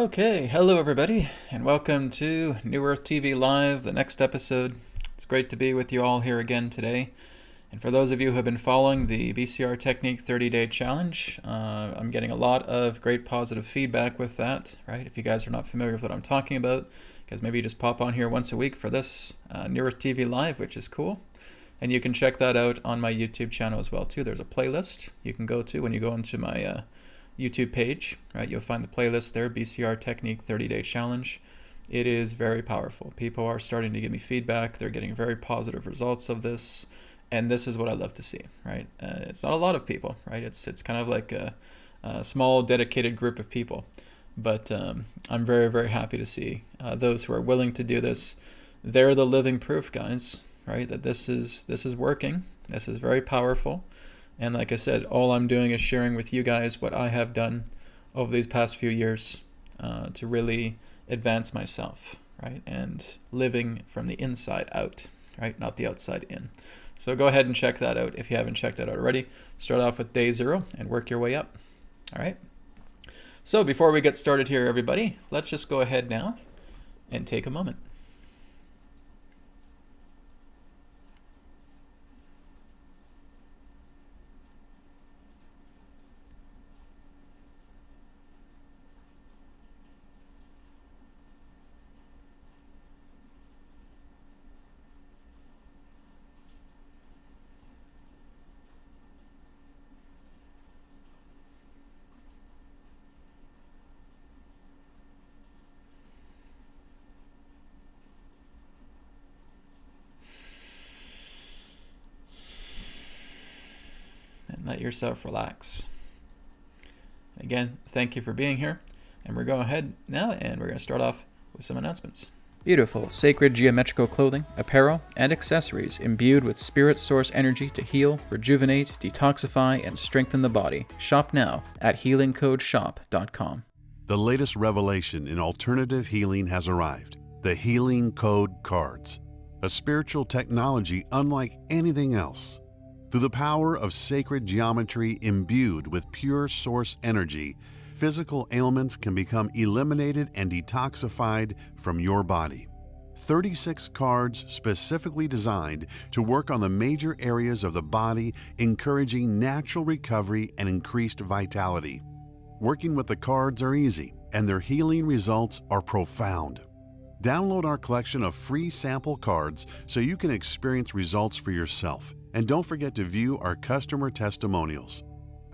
Okay, hello everybody, and welcome to New Earth TV Live, the next episode. It's great to be with you all here again today. And for those of you who have been following the BCR Technique 30-Day Challenge, I'm getting a lot of great positive feedback with that, right? If you guys are not familiar with what I'm talking about, guys, maybe you just pop on here once a week for this New Earth TV Live, which is cool. And you can check that out on my YouTube channel as well, too. There's a playlist you can go to when you go into my YouTube page, right? You'll find the playlist there, BCR Technique 30-Day Challenge. It is very powerful. People are starting to give me feedback. They're getting very positive results of this, and this is what I love to see, right? It's not a lot of people, right? It's kind of like a small, dedicated group of people, but I'm very, very happy to see those who are willing to do this. They're the living proof, guys, right? That this is working. This is very powerful. And like I said, all I'm doing is sharing with you guys what I have done over these past few years to really advance myself, right? And living from the inside out, right? Not the outside in. So go ahead and check that out if you haven't checked that out already. Start off with day 0 and work your way up, all right? So before we get started here, everybody, let's just go ahead now and take a moment. And let yourself relax. Again, thank you for being here. And we're going ahead now, and we're going to start off with some announcements. Beautiful, sacred geometrical clothing, apparel, and accessories imbued with spirit source energy to heal, rejuvenate, detoxify, and strengthen the body. Shop now at healingcodeshop.com. The latest revelation in alternative healing has arrived. The Healing Code Cards, a spiritual technology unlike anything else. Through the power of sacred geometry imbued with pure source energy, physical ailments can become eliminated and detoxified from your body. 36 cards specifically designed to work on the major areas of the body, encouraging natural recovery and increased vitality. Working with the cards are easy, and their healing results are profound. Download our collection of free sample cards so you can experience results for yourself. And don't forget to view our customer testimonials.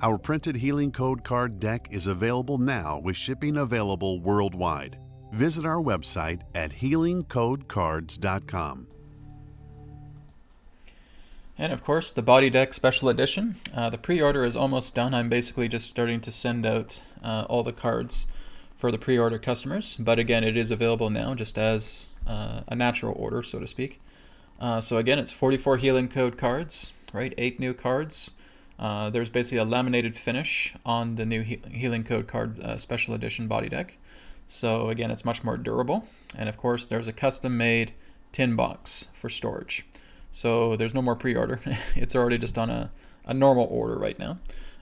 Our printed Healing Code card deck is available now with shipping available worldwide. Visit our website at healingcodecards.com. And of course, the Body Deck Special Edition. The pre-order is almost done. I'm basically just starting to send out all the cards for the pre-order customers. But again, it is available now just as a natural order, so to speak. So again, it's 44 Healing Code cards, right? 8 new cards. There's basically a laminated finish on the new Healing Code card Special Edition Body Deck. So again, it's much more durable. And of course, there's a custom-made tin box for storage. So there's no more pre-order. It's already just on a normal order right now.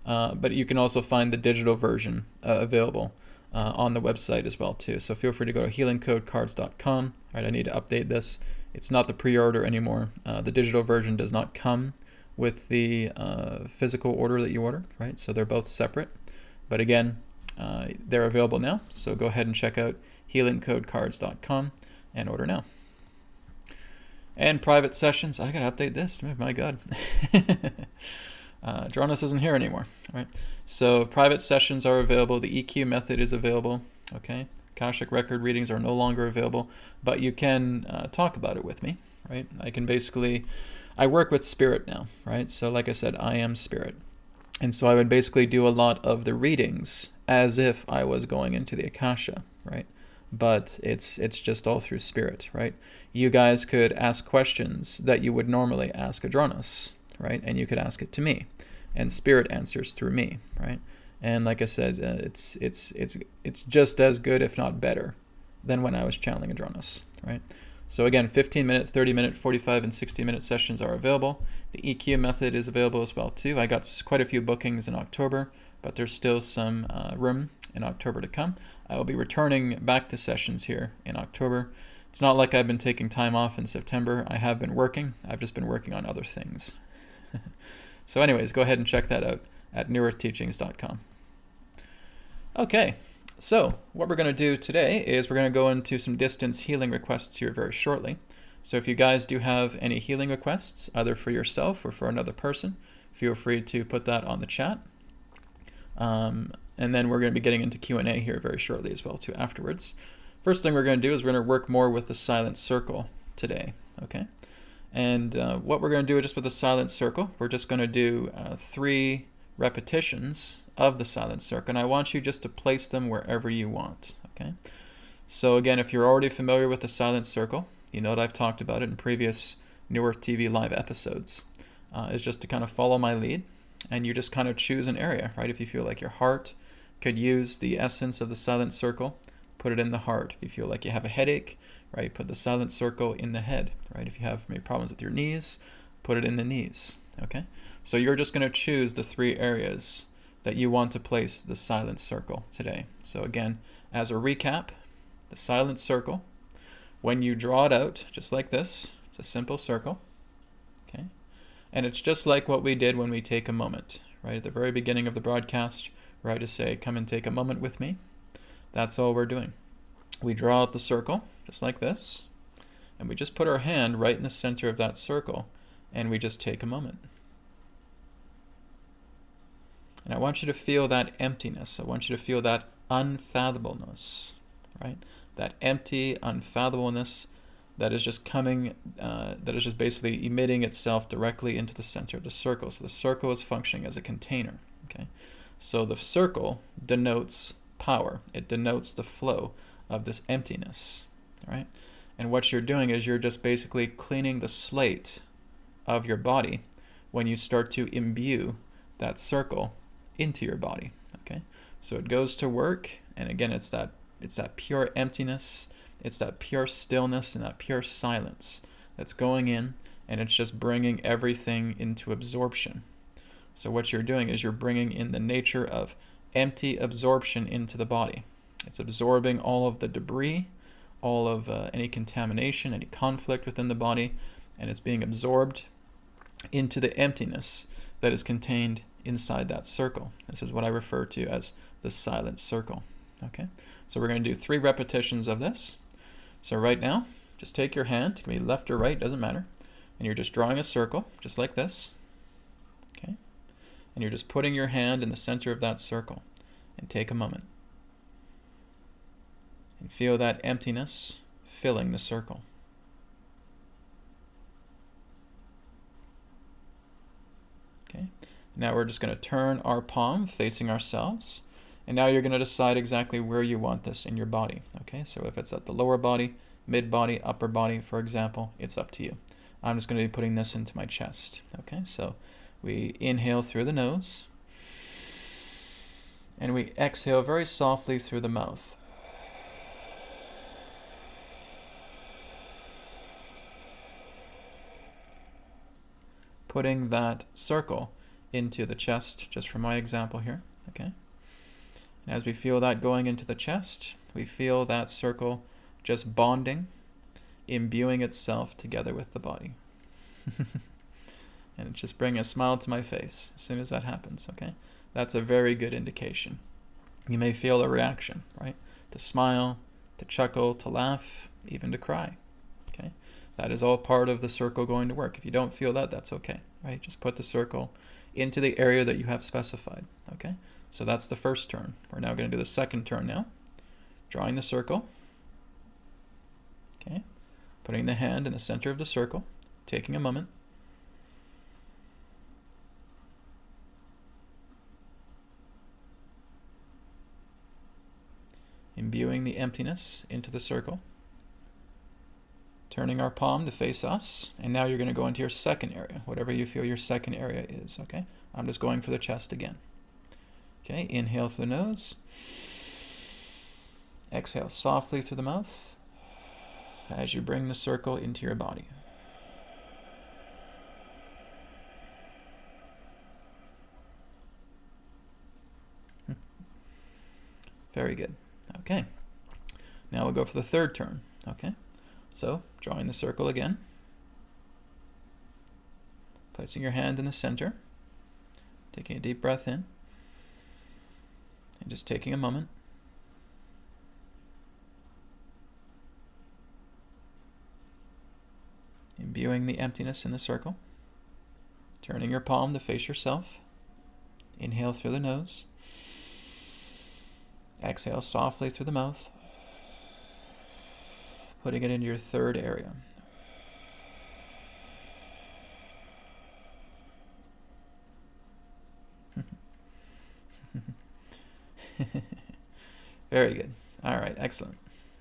But you can also find the digital version available on the website as well too. So feel free to go to healingcodecards.com. All right, I need to update this. It's not the pre-order anymore. The digital version does not come with the physical order that you order, right? So they're both separate. But again, they're available now. So go ahead and check out healingcodecards.com and order now. And private sessions, I gotta update this. My God. Dronis isn't here anymore, right? So private sessions are available. The EQ method is available, okay? Akashic record readings are no longer available, but you can talk about it with me, right? I work with spirit now, right? So like I said, I am spirit. And so I would basically do a lot of the readings as if I was going into the Akasha, right? But it's just all through spirit, right? You guys could ask questions that you would normally ask Adronis, right? And you could ask it to me, and spirit answers through me, right? And like I said, it's just as good, if not better, than when I was channeling Adronis, right? So again, 15-minute, 30-minute, 45, and 60-minute sessions are available. The EQ method is available as well too. I got quite a few bookings in October, but there's still some room in October to come. I will be returning back to sessions here in October. It's not like I've been taking time off in September. I have been working. I've just been working on other things. So anyways, go ahead and check that out at newearthteachings.com. Okay, so what we're going to do today is we're going to go into some distance healing requests here very shortly. So if you guys do have any healing requests, either for yourself or for another person, feel free to put that on the chat. And then we're going to be getting into Q&A here very shortly as well too afterwards. First thing we're going to do is we're going to work more with the silent circle today, okay? And what we're going to do just with the silent circle, we're just going to do 3 repetitions of the silent circle, and I want you just to place them wherever you want, okay? So again, if you're already familiar with the silent circle, you know that I've talked about it in previous New Earth TV live episodes, is just to kind of follow my lead, and you just kind of choose an area, right? If you feel like your heart could use the essence of the silent circle, put it in the heart. If you feel like you have a headache, right, put the silent circle in the head, right? If you have maybe problems with your knees, put it in the knees, okay? So you're just going to choose the 3 areas that you want to place the silent circle today. So again, as a recap, the silent circle, when you draw it out, just like this, it's a simple circle, okay? And it's just like what we did when we take a moment, right? At the very beginning of the broadcast, where I just say, come and take a moment with me. That's all we're doing. We draw out the circle, just like this, and we just put our hand right in the center of that circle, and we just take a moment. And I want you to feel that emptiness. I want you to feel that unfathomableness, right? That empty unfathomableness that is just coming, that is just basically emitting itself directly into the center of the circle. So the circle is functioning as a container, okay? So the circle denotes power. It denotes the flow of this emptiness, right? And what you're doing is you're just basically cleaning the slate of your body when you start to imbue that circle into your body, okay? So it goes to work, and again, it's that pure emptiness, it's that pure stillness and that pure silence that's going in, and it's just bringing everything into absorption. So what you're doing is you're bringing in the nature of empty absorption into the body. It's absorbing all of the debris, all of any contamination, any conflict within the body, and it's being absorbed into the emptiness that is contained inside that circle. This is what I refer to as the silent circle. Okay, so we're going to do 3 repetitions of this. So right now, just take your hand, it can be left or right, doesn't matter, and you're just drawing a circle, just like this. Okay, and you're just putting your hand in the center of that circle, and take a moment. And feel that emptiness filling the circle. Okay. Now we're just going to turn our palm facing ourselves, and now you're going to decide exactly where you want this in your body. Okay, so if it's at the lower body, mid body, upper body, for example, it's up to you. I'm just going to be putting this into my chest. Okay, so we inhale through the nose, and we exhale very softly through the mouth. Putting that circle into the chest, just for my example here, okay? And as we feel that going into the chest, we feel that circle just bonding, imbuing itself together with the body. And just bring a smile to my face as soon as that happens, okay? That's a very good indication. You may feel a reaction, right? To smile, to chuckle, to laugh, even to cry, okay? That is all part of the circle going to work. If you don't feel that, that's okay, right? Just put the circle into the area that you have specified, okay? So that's the first turn. We're now going to do the second turn now. Drawing the circle, okay? Putting the hand in the center of the circle, taking a moment. Imbuing the emptiness into the circle. Turning our palm to face us, and now you're going to go into your second area, whatever you feel your second area is, okay? I'm just going for the chest again. Okay, inhale through the nose. Exhale softly through the mouth as you bring the circle into your body. Very good. Okay. Now we'll go for the third turn. Okay. So drawing the circle again. Placing your hand in the center. Taking a deep breath in. And just taking a moment. Imbuing the emptiness in the circle. Turning your palm to face yourself. Inhale through the nose. Exhale softly through the mouth. Putting it into your third area. Very good. All right, excellent.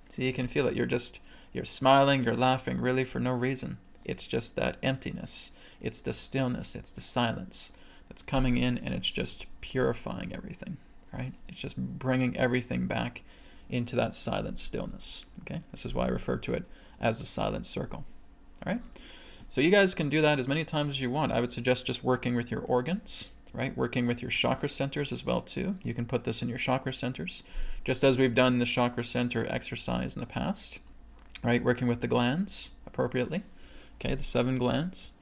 See, you can feel it. You're smiling, you're laughing really for no reason. It's just that emptiness. It's the stillness, it's the silence that's coming in, and it's just purifying everything, right? It's just bringing everything back into that silent stillness, okay? This is why I refer to it as the silent circle, all right? So you guys can do that as many times as you want. I would suggest just working with your organs, right? Working with your chakra centers as well too. You can put this in your chakra centers, just as we've done the chakra center exercise in the past, right? Working with the glands appropriately, okay? The 7 glands.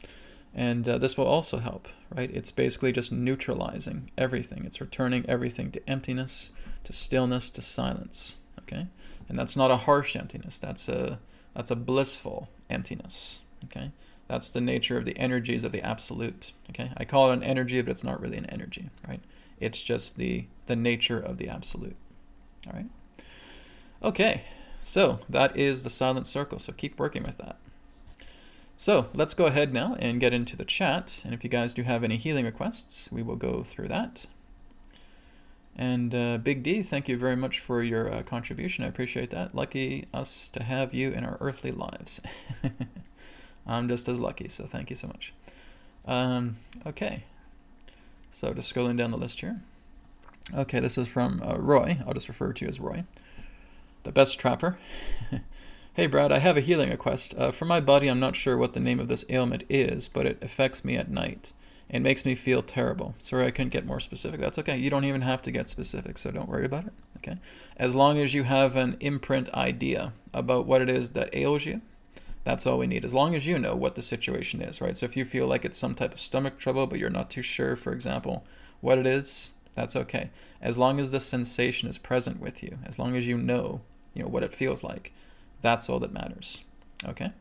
And this will also help, right? It's basically just neutralizing everything. It's returning everything to emptiness, to stillness, to silence, okay? And that's not a harsh emptiness. That's a blissful emptiness, okay? That's the nature of the energies of the absolute, okay? I call it an energy, but it's not really an energy, right? It's just the nature of the absolute, all right? Okay, so that is the silent circle, so keep working with that. So let's go ahead now and get into the chat. And if you guys do have any healing requests, we will go through that. And Big D, thank you very much for your contribution. I appreciate that. Lucky us to have you in our earthly lives. I'm just as lucky, so thank you so much. Okay, so just scrolling down the list here. Okay, this is from Roy. I'll just refer to you as Roy. The best trapper. Hey Brad, I have a healing request. For my body, I'm not sure what the name of this ailment is, but it affects me at night and makes me feel terrible. Sorry I couldn't get more specific. That's okay. You don't even have to get specific, so don't worry about it. Okay. As long as you have an imprint idea about what it is that ails you, that's all we need. As long as you know what the situation is, right? So if you feel like it's some type of stomach trouble, but you're not too sure, for example, what it is, that's okay. As long as the sensation is present with you, as long as you know what it feels like, that's all that matters, okay?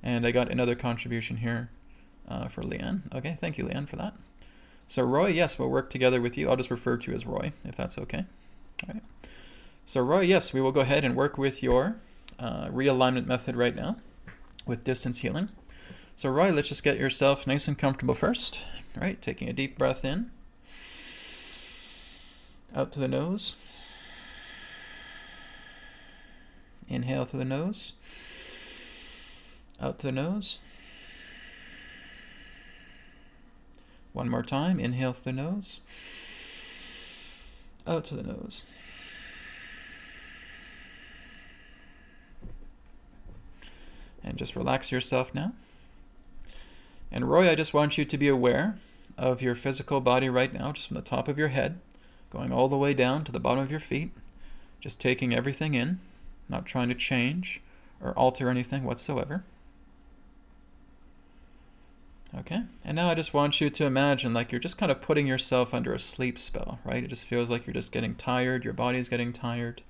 And I got another contribution here for Leanne. Okay, thank you, Leanne, for that. So Roy, yes, we'll work together with you. I'll just refer to you as Roy, if that's okay. All right. So Roy, yes, we will go ahead and work with your realignment method right now with distance healing. So Roy, let's just get yourself nice and comfortable first, right? Taking a deep breath in, out to the nose. Inhale through the nose, out to the nose. One more time, inhale through the nose, out to the nose. And just relax yourself now. And Roy, I just want you to be aware of your physical body right now, just from the top of your head, going all the way down to the bottom of your feet, just taking everything in. Not trying to change or alter anything whatsoever. Okay, and now I just want you to imagine like you're just kind of putting yourself under a sleep spell, right? It just feels like you're just getting tired, your body's getting tired,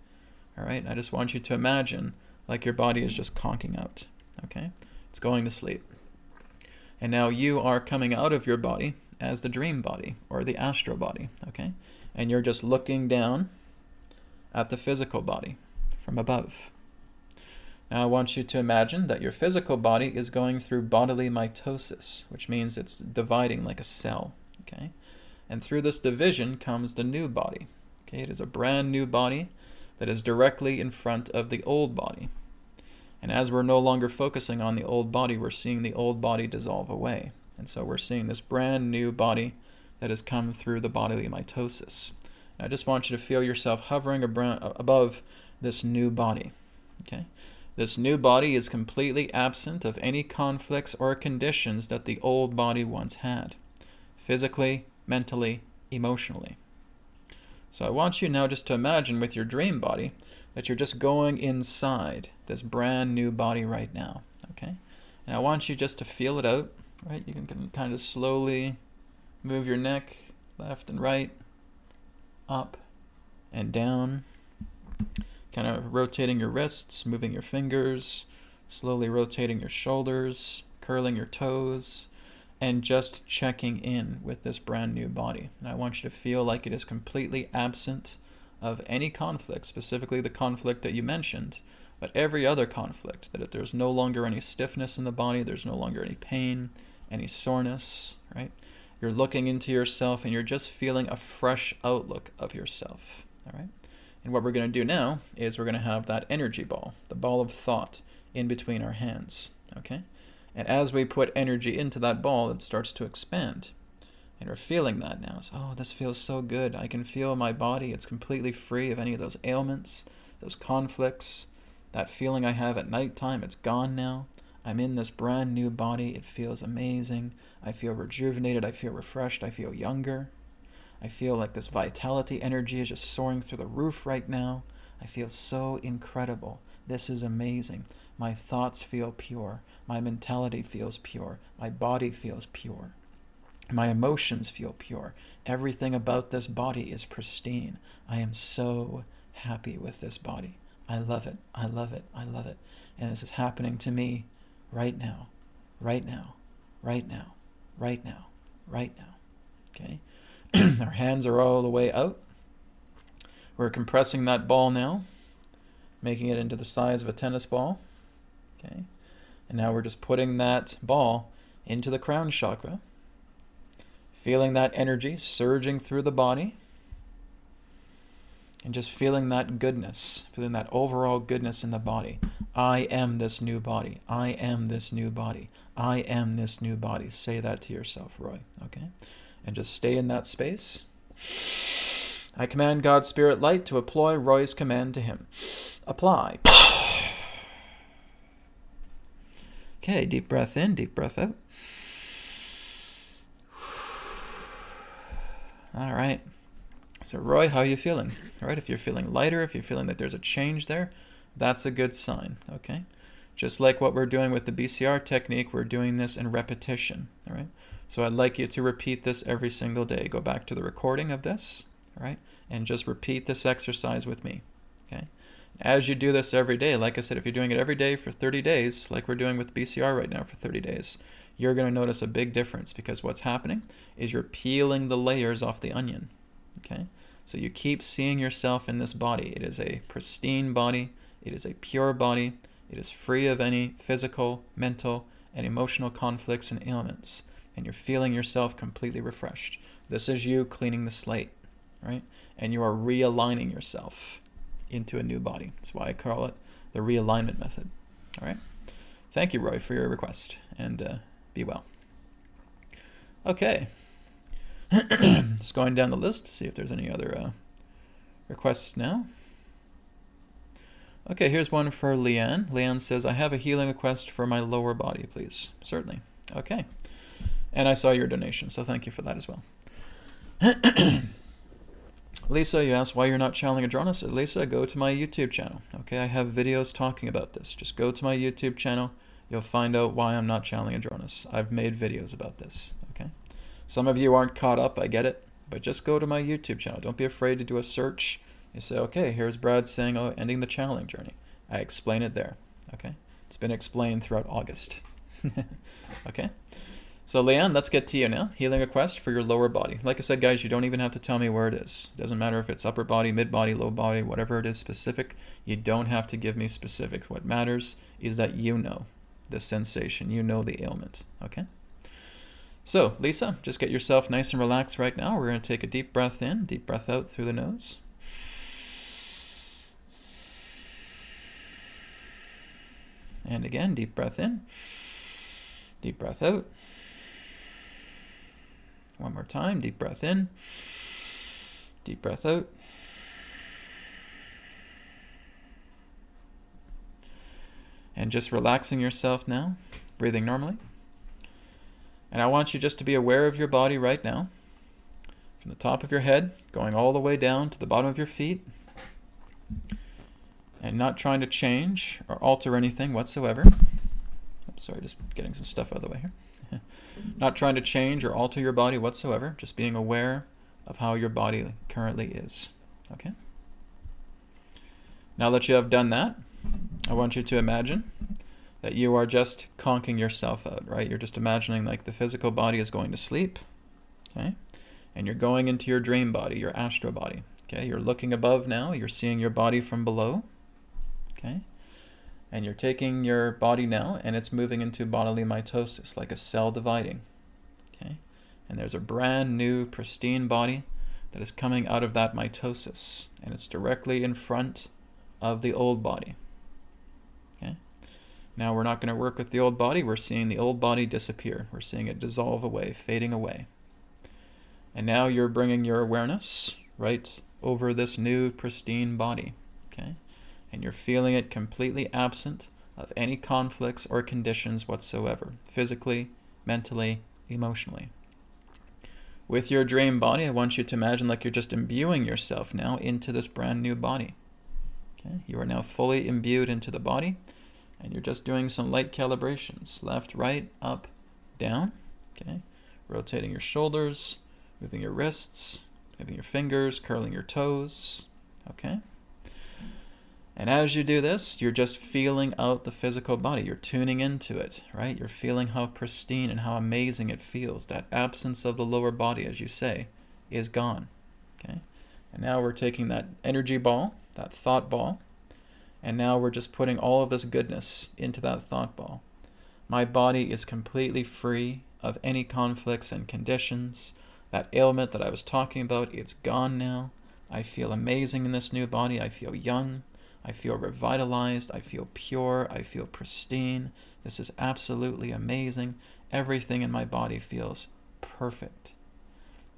all right? I just want you to imagine like your body is just conking out, okay? It's going to sleep. And now you are coming out of your body as the dream body or the astral body, okay? And you're just looking down at the physical body from above. Now I want you to imagine that your physical body is going through bodily mitosis, which means it's dividing like a cell, okay? And through this division comes the new body, okay? It is a brand new body that is directly in front of the old body. And as we're no longer focusing on the old body, we're seeing the old body dissolve away. And so we're seeing this brand new body that has come through the bodily mitosis. And I just want you to feel yourself hovering above this new body, okay? This new body is completely absent of any conflicts or conditions that the old body once had, physically, mentally, emotionally. So I want you now just to imagine with your dream body that you're just going inside this brand new body right now, okay? And I want you just to feel it out, right? You can kind of slowly move your neck left and right, up and down, kind of rotating your wrists, moving your fingers, slowly rotating your shoulders, curling your toes, and just checking in with this brand new body. And I want you to feel like it is completely absent of any conflict, specifically the conflict that you mentioned, but every other conflict, that if there's no longer any stiffness in the body, there's no longer any pain, any soreness, right? You're looking into yourself and you're just feeling a fresh outlook of yourself, all right? And what we're going to do now is we're going to have that energy ball, the ball of thought, in between our hands, okay? And as we put energy into that ball, it starts to expand. And we're feeling that now. So, oh, this feels so good. I can feel my body. It's completely free of any of those ailments, those conflicts. That feeling I have at nighttime, it's gone now. I'm in this brand new body. It feels amazing. I feel rejuvenated. I feel refreshed. I feel younger. I feel like this vitality energy is just soaring through the roof right now. I feel so incredible. This is amazing. My thoughts feel pure. My mentality feels pure. My body feels pure. My emotions feel pure. Everything about this body is pristine. I am so happy with this body. I love it. I love it. I love it. And this is happening to me right now. Right now. Right now. Right now. Right now. Okay? Our hands are all the way out. We're compressing that ball now, making it into the size of a tennis ball. Okay? And now we're just putting that ball into the crown chakra, feeling that energy surging through the body, and just feeling that goodness, feeling that overall goodness in the body. I am this new body. I am this new body. I am this new body. Say that to yourself, Roy, okay? And just stay in that space. I command God's Spirit Light to apply Roy's command to him. Apply. Okay, deep breath in, deep breath out. All right. So Roy, how are you feeling? All right, if you're feeling lighter, if you're feeling that there's a change there, that's a good sign, okay? Just like what we're doing with the BCR technique, we're doing this in repetition, all right? So I'd like you to repeat this every single day. Go back to the recording of this, all right? And just repeat this exercise with me, okay? As you do this every day, like I said, if you're doing it every day for 30 days, like we're doing with BCR right now for 30 days, you're going to notice a big difference, because what's happening is you're peeling the layers off the onion, okay? So you keep seeing yourself in this body. It is a pristine body. It is a pure body. It is free of any physical, mental, and emotional conflicts and ailments. And you're feeling yourself completely refreshed. This is you cleaning the slate, right? And you are realigning yourself into a new body. That's why I call it the realignment method, all right? Thank you, Roy, for your request, and be well. Okay. Just going down the list to see if there's any other requests now. Okay, here's one for Leanne. Leanne says, I have a healing request for my lower body, please. Certainly. Okay. And I saw your donation, so thank you for that as well. Lisa, you asked why you're not channeling Adronis. Lisa, go to my YouTube channel. Okay, I have videos talking about this. Just go to my YouTube channel. You'll find out why I'm not channeling Adronis. I've made videos about this. Okay. Some of you aren't caught up, I get it, but just go to my YouTube channel. Don't be afraid to do a search. You say, okay, here's Brad saying, oh, ending the channeling journey. I explain it there, okay? It's been explained throughout August, okay? So Leanne, let's get to you now. Healing request for your lower body. Like I said, guys, you don't even have to tell me where it is. It doesn't matter if it's upper body, mid body, low body, whatever it is specific. You don't have to give me specifics. What matters is that you know the sensation, you know the ailment, okay? So, Lisa, just get yourself nice and relaxed right now. We're going to take a deep breath in, deep breath out through the nose. And again, deep breath in, deep breath out. One more time, deep breath in, deep breath out. And just relaxing yourself now, breathing normally. And I want you just to be aware of your body right now. From the top of your head, going all the way down to the bottom of your feet. And not trying to change or alter anything whatsoever. Oops, sorry, just getting some stuff out of the way here. Not trying to change or alter your body whatsoever, just being aware of how your body currently is. Okay? Now that you have done that, I want you to imagine that you are just conking yourself out, right? You're just imagining like the physical body is going to sleep, okay? And you're going into your dream body, your astral body, okay? You're looking above now, you're seeing your body from below, okay? And you're taking your body now and it's moving into bodily mitosis, like a cell dividing, okay? And there's a brand new, pristine body that is coming out of that mitosis, and it's directly in front of the old body. Okay. Now we're not going to work with the old body. We're seeing the old body disappear. We're seeing it dissolve away, fading away. And now you're bringing your awareness right over this new pristine body. Okay. And you're feeling it completely absent of any conflicts or conditions whatsoever, physically, mentally, emotionally. With your dream body, I want you to imagine like you're just imbuing yourself now into this brand new body. Okay? You are now fully imbued into the body, and you're just doing some light calibrations, left, right, up, down, okay? Rotating your shoulders, moving your wrists, moving your fingers, curling your toes, okay? And as you do this, you're just feeling out the physical body. You're tuning into it, right? You're feeling how pristine and how amazing it feels. That absence of the lower body, as you say, is gone, okay? And now we're taking that energy ball, that thought ball, and now we're just putting all of this goodness into that thought ball. My body is completely free of any conflicts and conditions. That ailment that I was talking about, it's gone now. I feel amazing in this new body. I feel young. I feel revitalized. I feel pure. I feel pristine. This is absolutely amazing. Everything in my body feels perfect.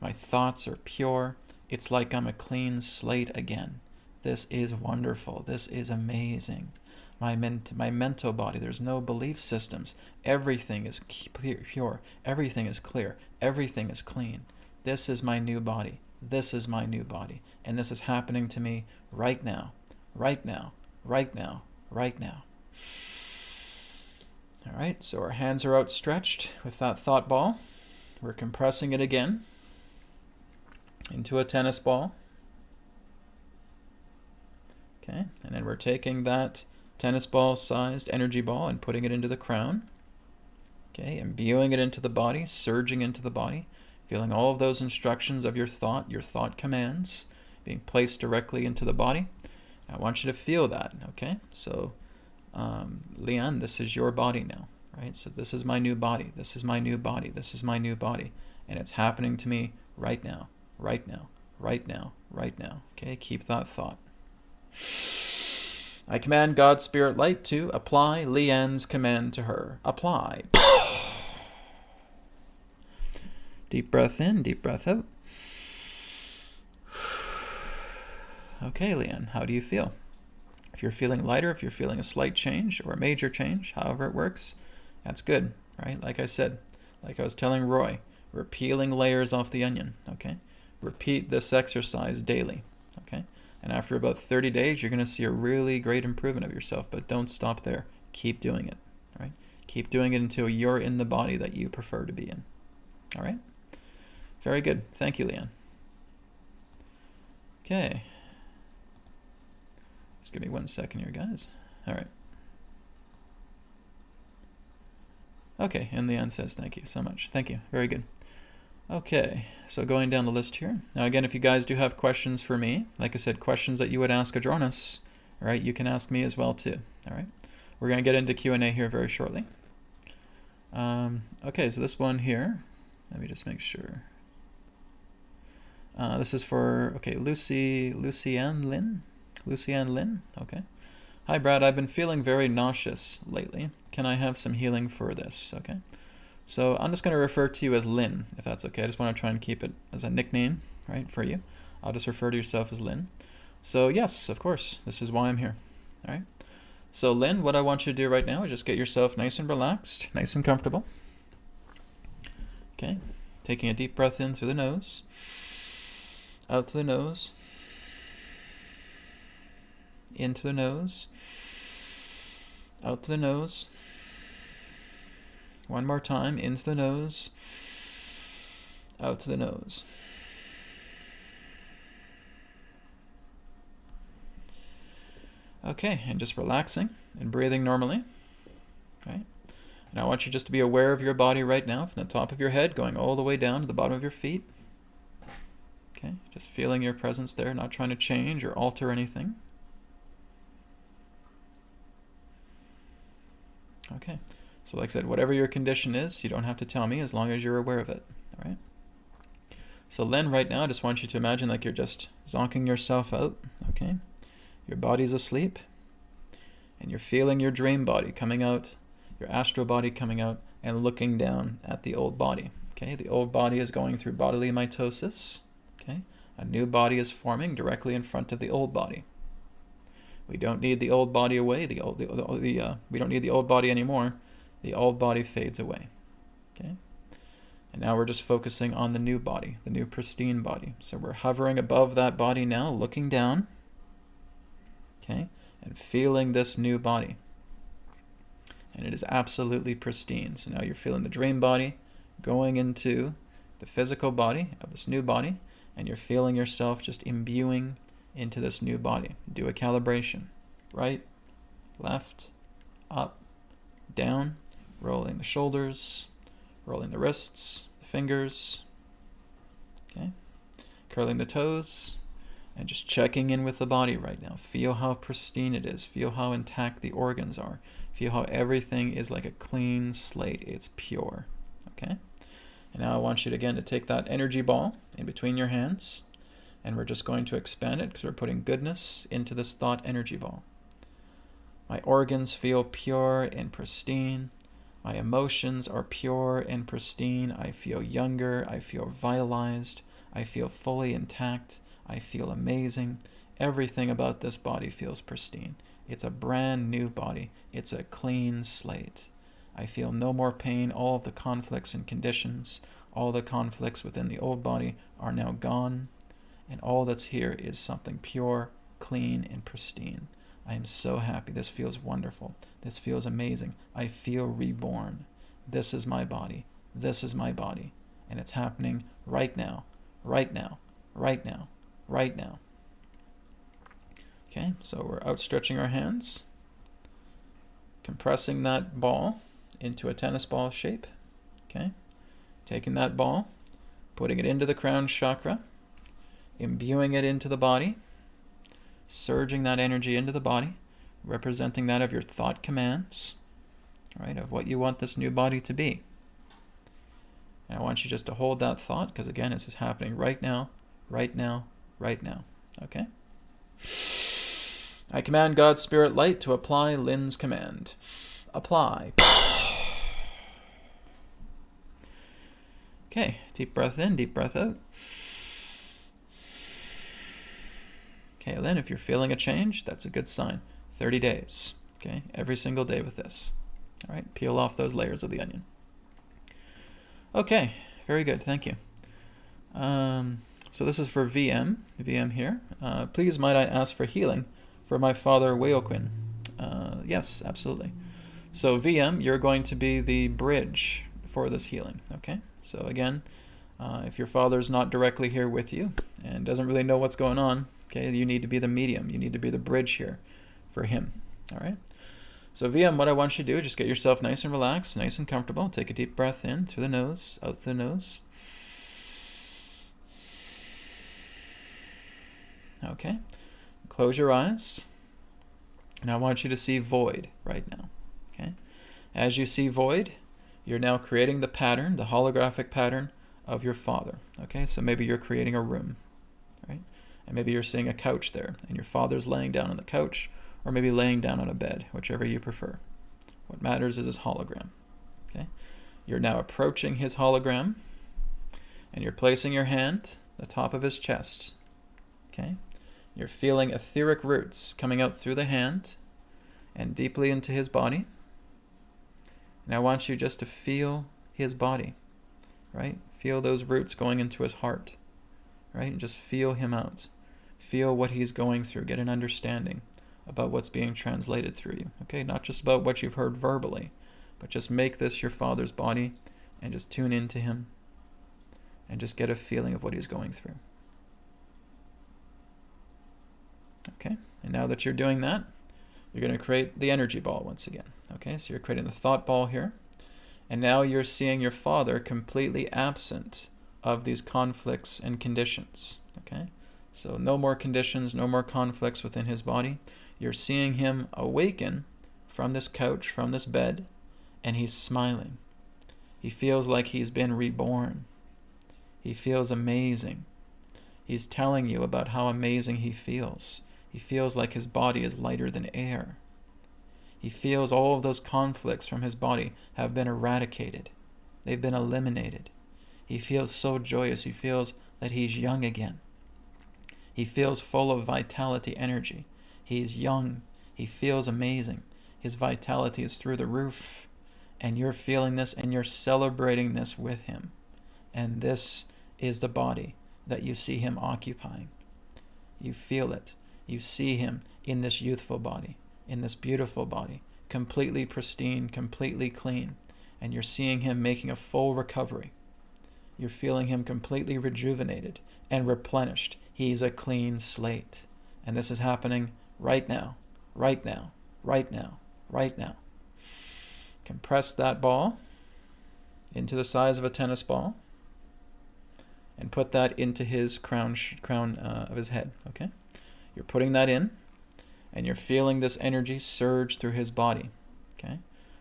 My thoughts are pure. It's like I'm a clean slate again. This is wonderful. This is amazing. My mental body, there's no belief systems. Everything is pure. Everything is clear. Everything is clean. This is my new body. This is my new body. And this is happening to me right now. Right now. Right now. Right now. All right, so our hands are outstretched with that thought ball. We're compressing it again into a tennis ball. Okay, and then we're taking that tennis ball sized energy ball and putting it into the crown. Okay, imbuing it into the body, surging into the body, feeling all of those instructions of your thought commands being placed directly into the body. I want you to feel that, okay? So, Leanne, this is your body now, right? So this is my new body. This is my new body. This is my new body. And it's happening to me right now, right now, right now, right now. Okay, keep that thought. I command God's Spirit Light to apply Leanne's command to her. Apply. Deep breath in, deep breath out. Okay, Leanne, how do you feel? If you're feeling lighter, if you're feeling a slight change or a major change, however it works, that's good, right? Like I said, like I was telling Roy, we're peeling layers off the onion, okay? Repeat this exercise daily, okay? And after about 30 days, you're going to see a really great improvement of yourself, but don't stop there. Keep doing it, right? Keep doing it until you're in the body that you prefer to be in, all right? Very good. Thank you, Leanne. Okay. Just give me 1 second here, guys. All right. Okay, and Leanne says thank you so much. Thank you. Very good. Okay, so going down the list here. Now again, if you guys do have questions for me, like I said, questions that you would ask Adronis, all right, you can ask me as well too, all right? We're going to get into Q&A here very shortly. Okay, so this one here, let me just make sure. This is for, okay, Lucianne Lynn, okay. Hi Brad, I've been feeling very nauseous lately. Can I have some healing for this, okay? So I'm just going to refer to you as Lynn, if that's okay. I just want to try and keep it as a nickname, right, for you. I'll just refer to yourself as Lynn. So yes, of course, this is why I'm here, all right? So Lynn, what I want you to do right now is just get yourself nice and relaxed, nice and comfortable. Okay, taking a deep breath in through the nose. Out through the nose. Into the nose. Out through the nose. One more time. Into the nose. Out to the nose. Okay, and just relaxing and breathing normally. Right? And I want you just to be aware of your body right now, from the top of your head going all the way down to the bottom of your feet. Okay, just feeling your presence there, not trying to change or alter anything. Okay, so like I said, whatever your condition is, you don't have to tell me as long as you're aware of it. All right. So Lynn, right now, I just want you to imagine like you're just zonking yourself out. Okay, your body's asleep, and you're feeling your dream body coming out, your astral body coming out, and looking down at the old body. Okay, the old body is going through bodily mitosis. Okay, a new body is forming directly in front of the old body. We don't need the old body away. We don't need the old body anymore. The old body fades away. Okay, and now we're just focusing on the new body, the new pristine body. So we're hovering above that body now, looking down. Okay, and feeling this new body. And it is absolutely pristine. So now you're feeling the dream body going into the physical body of this new body, and you're feeling yourself just imbuing into this new body. Do a calibration. Right, left, up, down, rolling the shoulders, rolling the wrists, the fingers, okay, curling the toes, and just checking in with the body right now. Feel how pristine it is. Feel how intact the organs are. Feel how everything is like a clean slate. It's pure, okay? And now I want you to, again, to take that energy ball in between your hands, and we're just going to expand it because we're putting goodness into this thought energy ball. My organs feel pure and pristine. My emotions are pure and pristine. I feel younger. I feel vitalized. I feel fully intact. I feel amazing. Everything about this body feels pristine. It's a brand new body. It's a clean slate. I feel no more pain. All of the conflicts and conditions, all the conflicts within the old body are now gone. And all that's here is something pure, clean, and pristine. I am so happy. This feels wonderful. This feels amazing. I feel reborn. This is my body. This is my body. And it's happening right now, right now, right now, right now. Okay, so we're outstretching our hands, compressing that ball into a tennis ball shape. Okay, taking that ball, putting it into the crown chakra, imbuing it into the body, surging that energy into the body, representing that of your thought commands, right, of what you want this new body to be. And I want you just to hold that thought, because again, this is happening right now, right now, right now. Okay? I command God's Spirit Light to apply Lynn's command. Apply. Okay, deep breath in, deep breath out. Okay, Lynn, if you're feeling a change, that's a good sign. 30 days, okay? Every single day with this. All right, peel off those layers of the onion. Okay, very good, thank you. So this is for VM here. Please might I ask for healing for my father, Weoquin. Yes, absolutely. So VM, you're going to be the bridge for this healing, okay? So again, if your father's not directly here with you and doesn't really know what's going on, okay, you need to be the medium. You need to be the bridge here for him, all right? So VM, what I want you to do is just get yourself nice and relaxed, nice and comfortable. Take a deep breath in through the nose, out through the nose. Okay, close your eyes, and I want you to see void right now, okay? As you see void, you're now creating the pattern, the holographic pattern of your father, okay? So maybe you're creating a room, right? And maybe you're seeing a couch there, and your father's laying down on the couch, or maybe laying down on a bed, whichever you prefer. What matters is his hologram, okay? You're now approaching his hologram, and you're placing your hand on the top of his chest, okay? You're feeling etheric roots coming out through the hand and deeply into his body. And I want you just to feel his body, right? Feel those roots going into his heart, right? And just feel him out. Feel what he's going through. Get an understanding about what's being translated through you, okay? Not just about what you've heard verbally, but just make this your Father's body and just tune into him and just get a feeling of what he's going through. Okay, and now that you're doing that, you're going to create the energy ball once again. Okay, so you're creating the thought ball here, and now you're seeing your Father completely absent of these conflicts and conditions. Okay, so no more conditions, no more conflicts within his body. You're seeing him awaken from this couch, from this bed, and he's smiling. He feels like he's been reborn. He feels amazing. He's telling you about how amazing he feels. He feels like his body is lighter than air. He feels all of those conflicts from his body have been eradicated. They've been eliminated. He feels so joyous. He feels that he's young again. He feels full of vitality, energy. He's young. He feels amazing. His vitality is through the roof. And you're feeling this and you're celebrating this with him. And this is the body that you see him occupying. You feel it. You see him in this youthful body, in this beautiful body, completely pristine, completely clean. And you're seeing him making a full recovery. You're feeling him completely rejuvenated and replenished. He's a clean slate. And this is happening right now, right now, right now, right now. Compress that ball into the size of a tennis ball and put that into his crown of his head, okay? You're putting that in, and you're feeling this energy surge through his body, okay?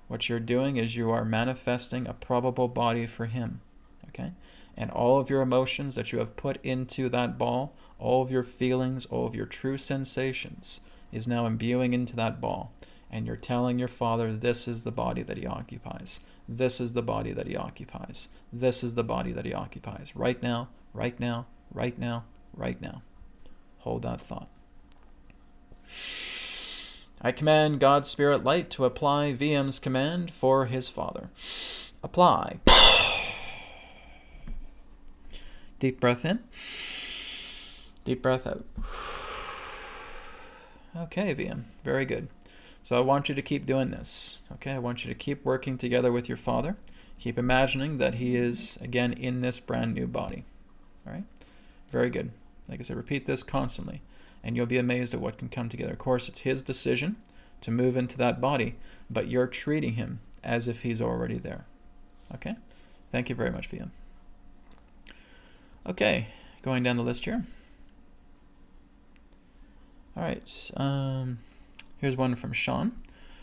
What you're doing is you are manifesting a probable body for him, okay? And all of your emotions that you have put into that ball, all of your feelings, all of your true sensations is now imbuing into that ball. And you're telling your Father, this is the body that he occupies. This is the body that he occupies. This is the body that he occupies. Right now, right now, right now, right now. Hold that thought. I command God's Spirit Light to apply VM's command for his Father. Apply. Deep breath in. Deep breath out. Okay, VM. Very good. So I want you to keep doing this. Okay, I want you to keep working together with your Father. Keep imagining that he is, again, in this brand new body. All right? Very good. Like I said, repeat this constantly, and you'll be amazed at what can come together. Of course, it's his decision to move into that body, but you're treating him as if he's already there. Okay? Thank you very much, VM. Okay, going down the list here. All right. Here's one from Sean.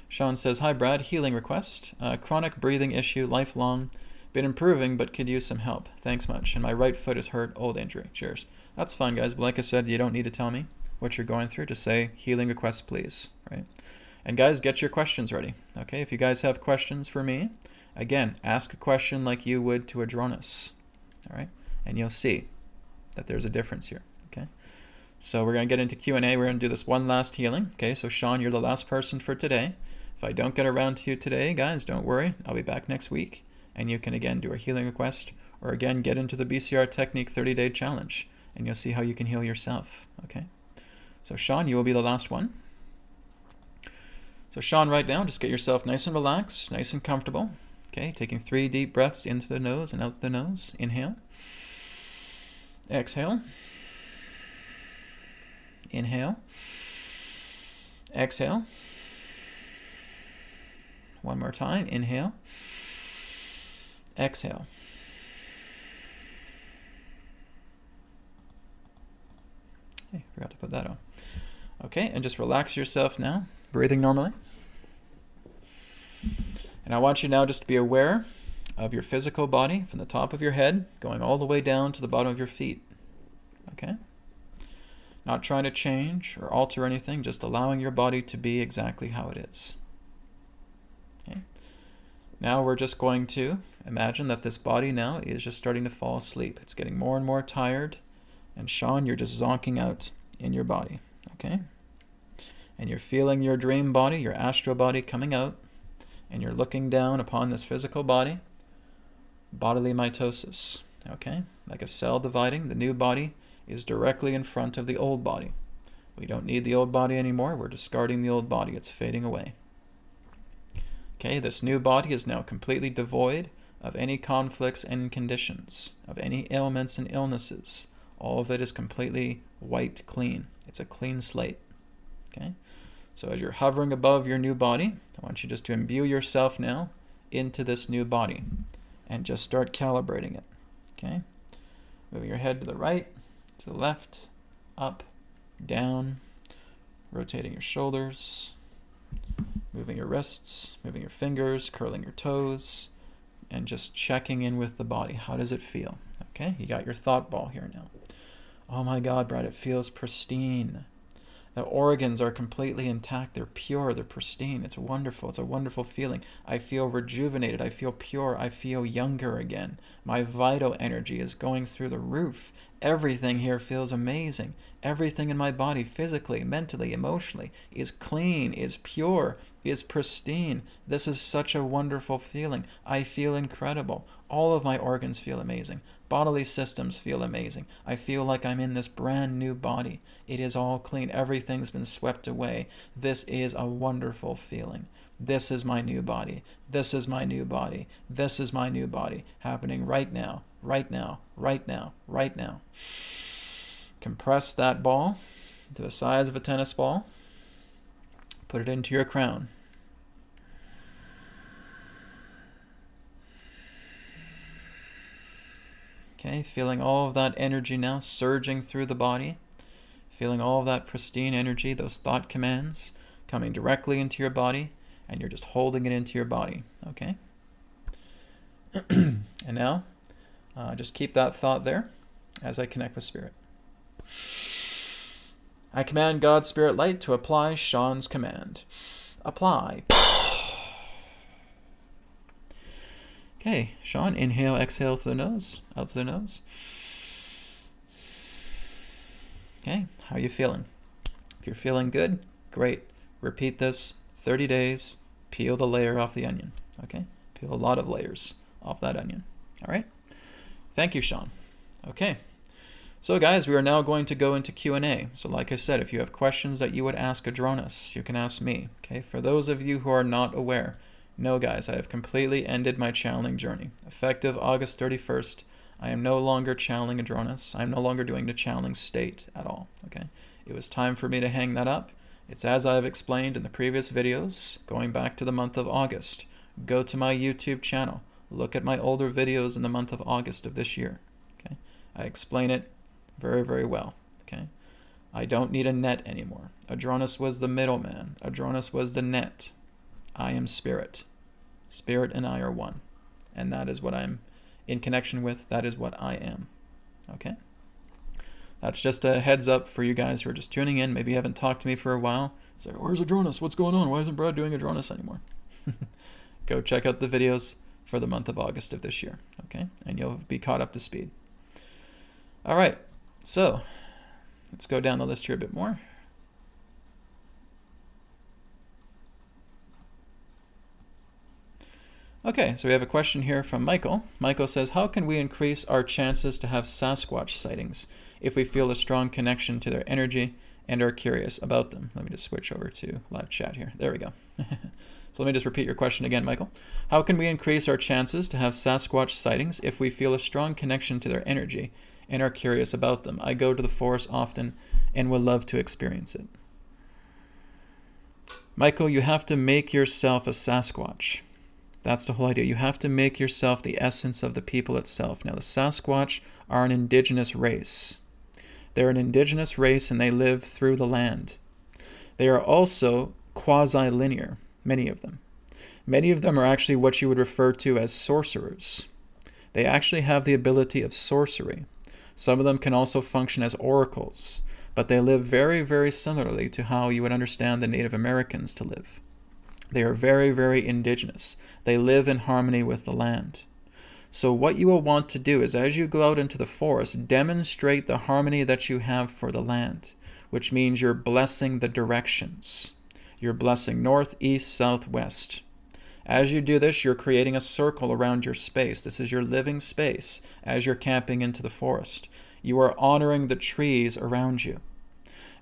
Sean says, hi, Brad. Healing request. Chronic breathing issue, lifelong. Been improving, but could use some help. Thanks much. And my right foot is hurt. Old injury. Cheers. That's fine, guys. But like I said, you don't need to tell me what you're going through. Just say, healing request, please. Right? And guys, get your questions ready. Okay? If you guys have questions for me, again, ask a question like you would to Adronis. All right? And you'll see that there's a difference here. Okay? So we're going to get into Q&A. We're going to do this one last healing. Okay, so Sean, you're the last person for today. If I don't get around to you today, guys, don't worry. I'll be back next week. And you can, again, do a healing request or, again, get into the BCR Technique 30-Day Challenge. And you'll see how you can heal yourself. Okay? So Sean, you will be the last one. So Sean, right now, just get yourself nice and relaxed, nice and comfortable. Okay, taking 3 deep breaths into the nose and out the nose. Inhale. Exhale. Inhale. Exhale. One more time. Inhale. Exhale. Hey, forgot to put that on. Okay, and just relax yourself now, breathing normally. And I want you now just to be aware of your physical body from the top of your head going all the way down to the bottom of your feet. Okay? Not trying to change or alter anything, just allowing your body to be exactly how it is. Okay? Now we're just going to imagine that this body now is just starting to fall asleep. It's getting more and more tired. And Sean, you're just zonking out in your body. Okay? And you're feeling your dream body, your astral body coming out. And you're looking down upon this physical body. Bodily mitosis. Okay? Like a cell dividing, the new body is directly in front of the old body. We don't need the old body anymore. We're discarding the old body. It's fading away. Okay, this new body is now completely devoid of any conflicts and conditions, of any ailments and illnesses. All of it is completely wiped clean. It's a clean slate. Okay, so as you're hovering above your new body, I want you just to imbue yourself now into this new body and just start calibrating it. Okay, moving your head to the right, to the left, up, down, rotating your shoulders, moving your wrists, moving your fingers, curling your toes, and just checking in with the body. How does it feel? Okay, you got your thought ball here now. Oh my God, Brad, it feels pristine. The organs are completely intact. They're pure. They're pristine. It's wonderful. It's a wonderful feeling. I feel rejuvenated. I feel pure. I feel younger again. My vital energy is going through the roof. Everything here feels amazing. Everything in my body, physically, mentally, emotionally, is clean, is pure, is pristine. This is such a wonderful feeling. I feel incredible. All of my organs feel amazing. Bodily systems feel amazing. I feel like I'm in this brand new body. It is all clean. Everything's been swept away. This is a wonderful feeling. This is my new body. This is my new body. This is my new body happening right now, right now, right now, right now. Compress that ball to the size of a tennis ball. Put it into your crown. Okay, feeling all of that energy now surging through the body. Feeling all of that pristine energy, those thought commands coming directly into your body, and you're just holding it into your body, okay? And now, just keep that thought there as I connect with Spirit. I command God's Spirit Light to apply Sean's command. Apply. Okay, Sean, inhale, exhale through the nose, out through the nose. Okay, how are you feeling? If you're feeling good, great. Repeat this 30 days. Peel the layer off the onion, okay? Peel a lot of layers off that onion, all right? Thank you, Sean. Okay, so guys, we are now going to go into Q&A. So like I said, if you have questions that you would ask Adronis, you can ask me, okay? For those of you who are not aware, no, guys, I have completely ended my channeling journey. Effective August 31st, I am no longer channeling Adronis. I'm no longer doing the channeling state at all, okay? It was time for me to hang that up. It's as I have explained in the previous videos, going back to the month of August. Go to my YouTube channel. Look at my older videos in the month of August of this year, okay? I explain it very, very well, okay? I don't need a net anymore. Adronis was the middleman. Adronis was the net. I am Spirit. Spirit and I are one. And that is what I'm in connection with. That is what I am. Okay? That's just a heads up for you guys who are just tuning in. Maybe you haven't talked to me for a while. It's like, where's Adronis? What's going on? Why isn't Brad doing Adronis anymore? Go check out the videos for the month of August of this year. Okay? And you'll be caught up to speed. All right. So let's go down the list here a bit more. Okay, so we have a question here from Michael. Michael says, how can we increase our chances to have Sasquatch sightings if we feel a strong connection to their energy and are curious about them? Let me just switch over to live chat here. There we go. So let me just repeat your question again, Michael. How can we increase our chances to have Sasquatch sightings if we feel a strong connection to their energy and are curious about them? I go to the forest often and would love to experience it. Michael, you have to make yourself a Sasquatch. That's the whole idea. You have to make yourself the essence of the people itself. Now, the Sasquatch are an indigenous race. They're an indigenous race and they live through the land. They are also quasi-linear, many of them. Many of them are actually what you would refer to as sorcerers. They actually have the ability of sorcery. Some of them can also function as oracles, but they live very, very similarly to how you would understand the Native Americans to live. They are very, very indigenous. They live in harmony with the land. So what you will want to do is, as you go out into the forest, demonstrate the harmony that you have for the land, which means you're blessing the directions. You're blessing north, east, south, west. As you do this, you're creating a circle around your space. This is your living space as you're camping into the forest. You are honoring the trees around you.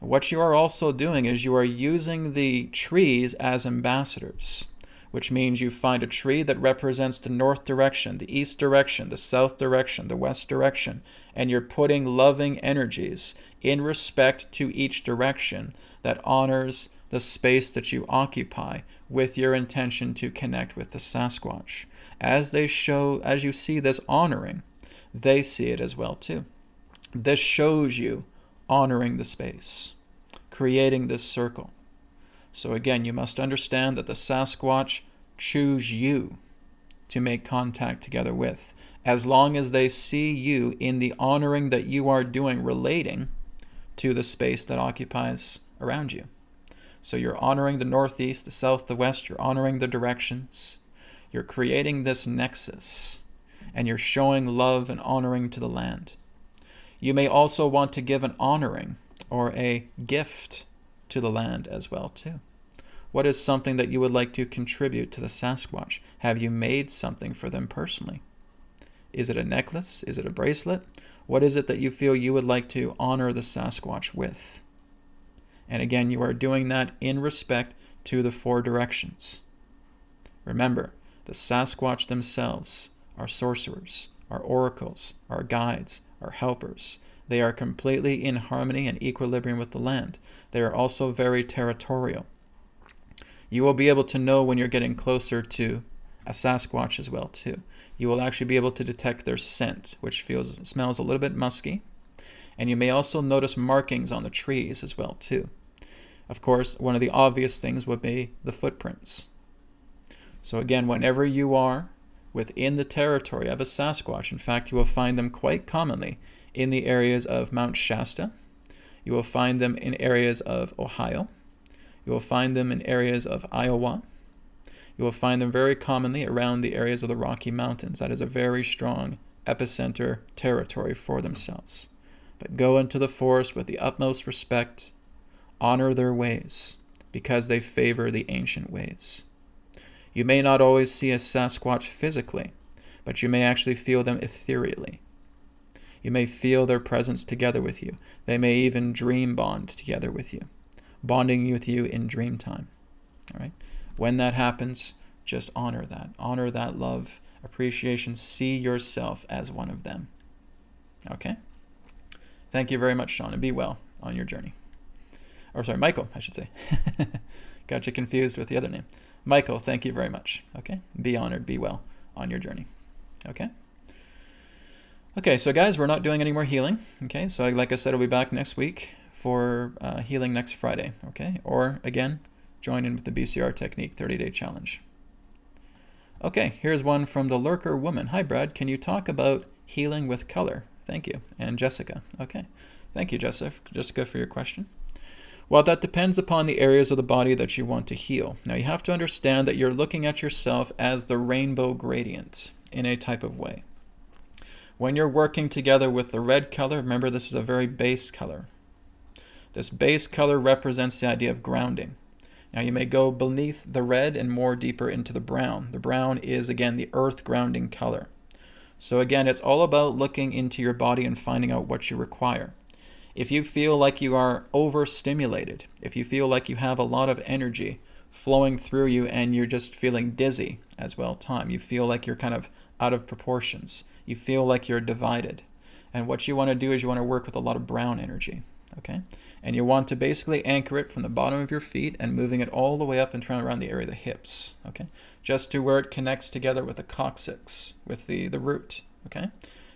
What you are also doing is you are using the trees as ambassadors, which means you find a tree that represents the north direction, the east direction, the south direction, the west direction, and you're putting loving energies in respect to each direction that honors the space that you occupy with your intention to connect with the Sasquatch. As you see this honoring, they see it as well too. This shows you honoring the space, creating this circle. So again, you must understand that the Sasquatch choose you to make contact together with, as long as they see you in the honoring that you are doing relating to the space that occupies around you. So you're honoring the northeast, the south, the west, you're honoring the directions. You're creating this nexus, and you're showing love and honoring to the land. You may also want to give an honoring or a gift to the land as well too. What is something that you would like to contribute to the Sasquatch? Have you made something for them personally? Is it a necklace? Is it a bracelet? What is it that you feel you would like to honor the Sasquatch with? And again, you are doing that in respect to the 4 directions. Remember, the Sasquatch themselves are sorcerers, are oracles, are guides, are helpers. They are completely in harmony and equilibrium with the land. They are also very territorial. You will be able to know when you're getting closer to a Sasquatch as well too. You will actually be able to detect their scent, which smells a little bit musky. And you may also notice markings on the trees as well too. Of course, one of the obvious things would be the footprints. So again, whenever you are within the territory of a Sasquatch, in fact, you will find them quite commonly in the areas of Mount Shasta. You will find them in areas of Ohio. You will find them in areas of Iowa. You will find them very commonly around the areas of the Rocky Mountains. That is a very strong epicenter territory for themselves. But go into the forest with the utmost respect. Honor their ways, because they favor the ancient ways. You may not always see a Sasquatch physically, but you may actually feel them ethereally. You may feel their presence together with you. They may even dream bond together with you, bonding with you in dream time. All right? When that happens, just honor that. Honor that love, appreciation. See yourself as one of them. Okay? Thank you very much, Sean, and be well on your journey. Or sorry, Michael, I should say. Got you confused with the other name. Michael, thank you very much. Okay? Be honored, be well on your journey. Okay? Okay, so guys, we're not doing any more healing. Okay, so like I said, I'll be back next week for healing next Friday. Okay? Or, again, join in with the BCR Technique 30-Day Challenge. Okay, here's one from the Lurker Woman. Hi, Brad. Can you talk about healing with color? Thank you. And Jessica. Okay. Thank you, Jessica, for your question. Well, that depends upon the areas of the body that you want to heal. Now, you have to understand that you're looking at yourself as the rainbow gradient in a type of way. When you're working together with the red color, remember this is a very base color. This base color represents the idea of grounding. Now, you may go beneath the red and more deeper into the brown. The brown is, again, the earth grounding color. So again, it's all about looking into your body and finding out what you require. If you feel like you are overstimulated, if you feel like you have a lot of energy flowing through you and you're just feeling dizzy as well, you feel like you're kind of out of proportions, you feel like you're divided. And what you want to do is you want to work with a lot of brown energy, okay? And you want to basically anchor it from the bottom of your feet and moving it all the way up and around the area of the hips, okay? Just to where it connects together with the coccyx, with the root, okay?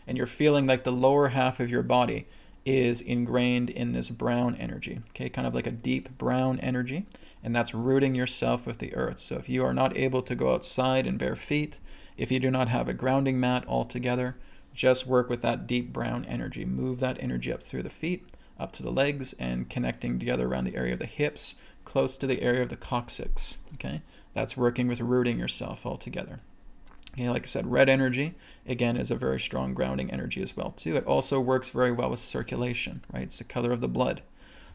And you're feeling like the lower half of your body is ingrained in this brown energy, okay? Kind of like a deep brown energy, and that's rooting yourself with the earth. So if you are not able to go outside in bare feet, if you do not have a grounding mat altogether, just work with that deep brown energy. Move that energy up through the feet, up to the legs, and connecting together around the area of the hips, close to the area of the coccyx, okay? That's working with rooting yourself all together. Okay, like I said, red energy, again, is a very strong grounding energy as well, too. It also works very well with circulation, right? It's the color of the blood.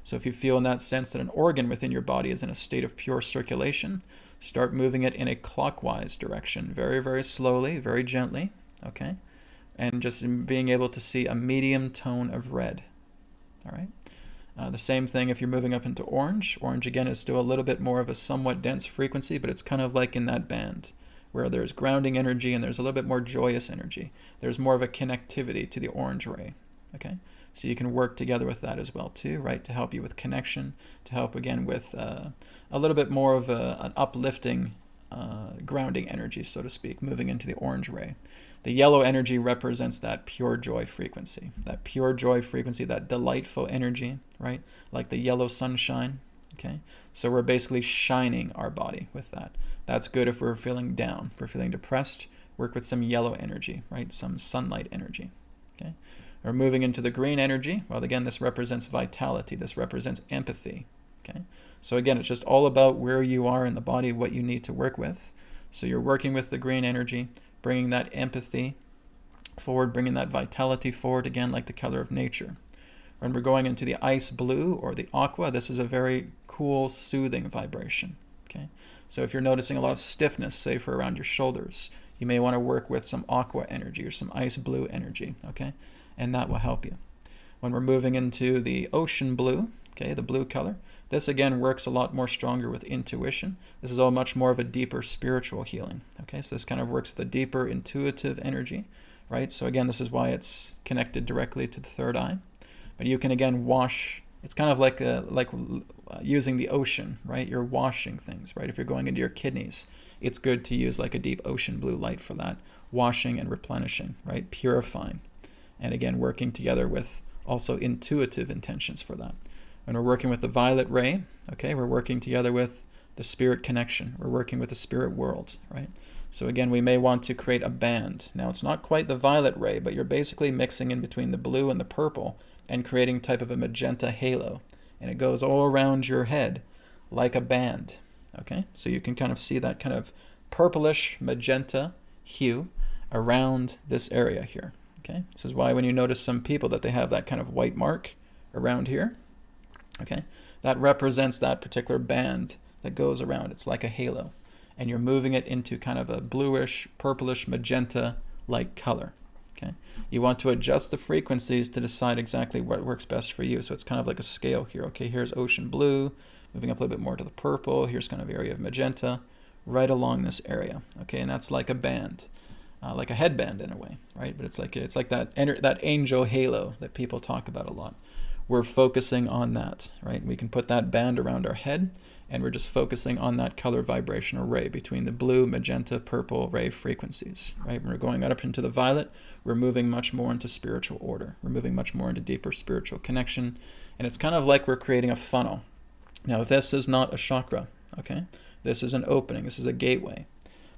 So if you feel in that sense that an organ within your body is in a state of pure circulation, start moving it in a clockwise direction, very, very slowly, very gently, okay? and just being able to see a medium tone of red. All right. The same thing if you're moving up into orange. Orange, again, is still a little bit more of a somewhat dense frequency, but it's kind of like in that band where there's grounding energy and there's a little bit more joyous energy. There's more of a connectivity to the orange ray, okay? So you can work together with that as well too, right, to help you with connection, to help, again, with a little bit more of an uplifting grounding energy, so to speak, moving into the orange ray. The yellow energy represents that pure joy frequency, that delightful energy, right? Like the yellow sunshine, okay? So we're basically shining our body with that. That's good if we're feeling down. If we're feeling depressed, work with some yellow energy, right? Some sunlight energy, okay? We're moving into the green energy. Well, again, this represents vitality. This represents empathy, okay? So again, it's just all about where you are in the body, what you need to work with. So you're working with the green energy, bringing that empathy forward, bringing that vitality forward, again, like the color of nature. When we're going into the ice blue or the aqua, this is a very cool, soothing vibration, okay? So if you're noticing a lot of stiffness, say for around your shoulders, you may want to work with some aqua energy or some ice blue energy, okay? And that will help you. When we're moving into the ocean blue, okay, the blue color, this again works a lot more stronger with intuition. This is all much more of a deeper spiritual healing, okay? So this kind of works with a deeper intuitive energy, right? So again, this is why it's connected directly to the third eye. But you can again wash, it's kind of like using the ocean, right? You're washing things, right? If you're going into your kidneys, it's good to use like a deep ocean blue light for that, washing and replenishing, right? Purifying. And again, working together with also intuitive intentions for that. When we're working with the violet ray, okay, we're working together with the spirit connection. We're working with the spirit world, right? So again, we may want to create a band. Now, it's not quite the violet ray, but you're basically mixing in between the blue and the purple and creating type of a magenta halo. And it goes all around your head like a band, okay? So you can kind of see that kind of purplish magenta hue around this area here, okay? This is why when you notice some people that they have that kind of white mark around here, okay, that represents that particular band that goes around. It's like a halo. And you're moving it into kind of a bluish, purplish, magenta-like color, okay? You want to adjust the frequencies to decide exactly what works best for you. So it's kind of like a scale here, okay? Here's ocean blue, moving up a little bit more to the purple. Here's kind of area of magenta, right along this area, okay? And that's like a band, like a headband in a way, right? But it's like that angel halo that people talk about a lot. We're focusing on that, right? We can put that band around our head, and we're just focusing on that color vibration array between the blue, magenta, purple ray frequencies, right? When we're going up into the violet, we're moving much more into spiritual order. We're moving much more into deeper spiritual connection, and it's kind of like we're creating a funnel. Now, this is not a chakra, okay? This is an opening. This is a gateway.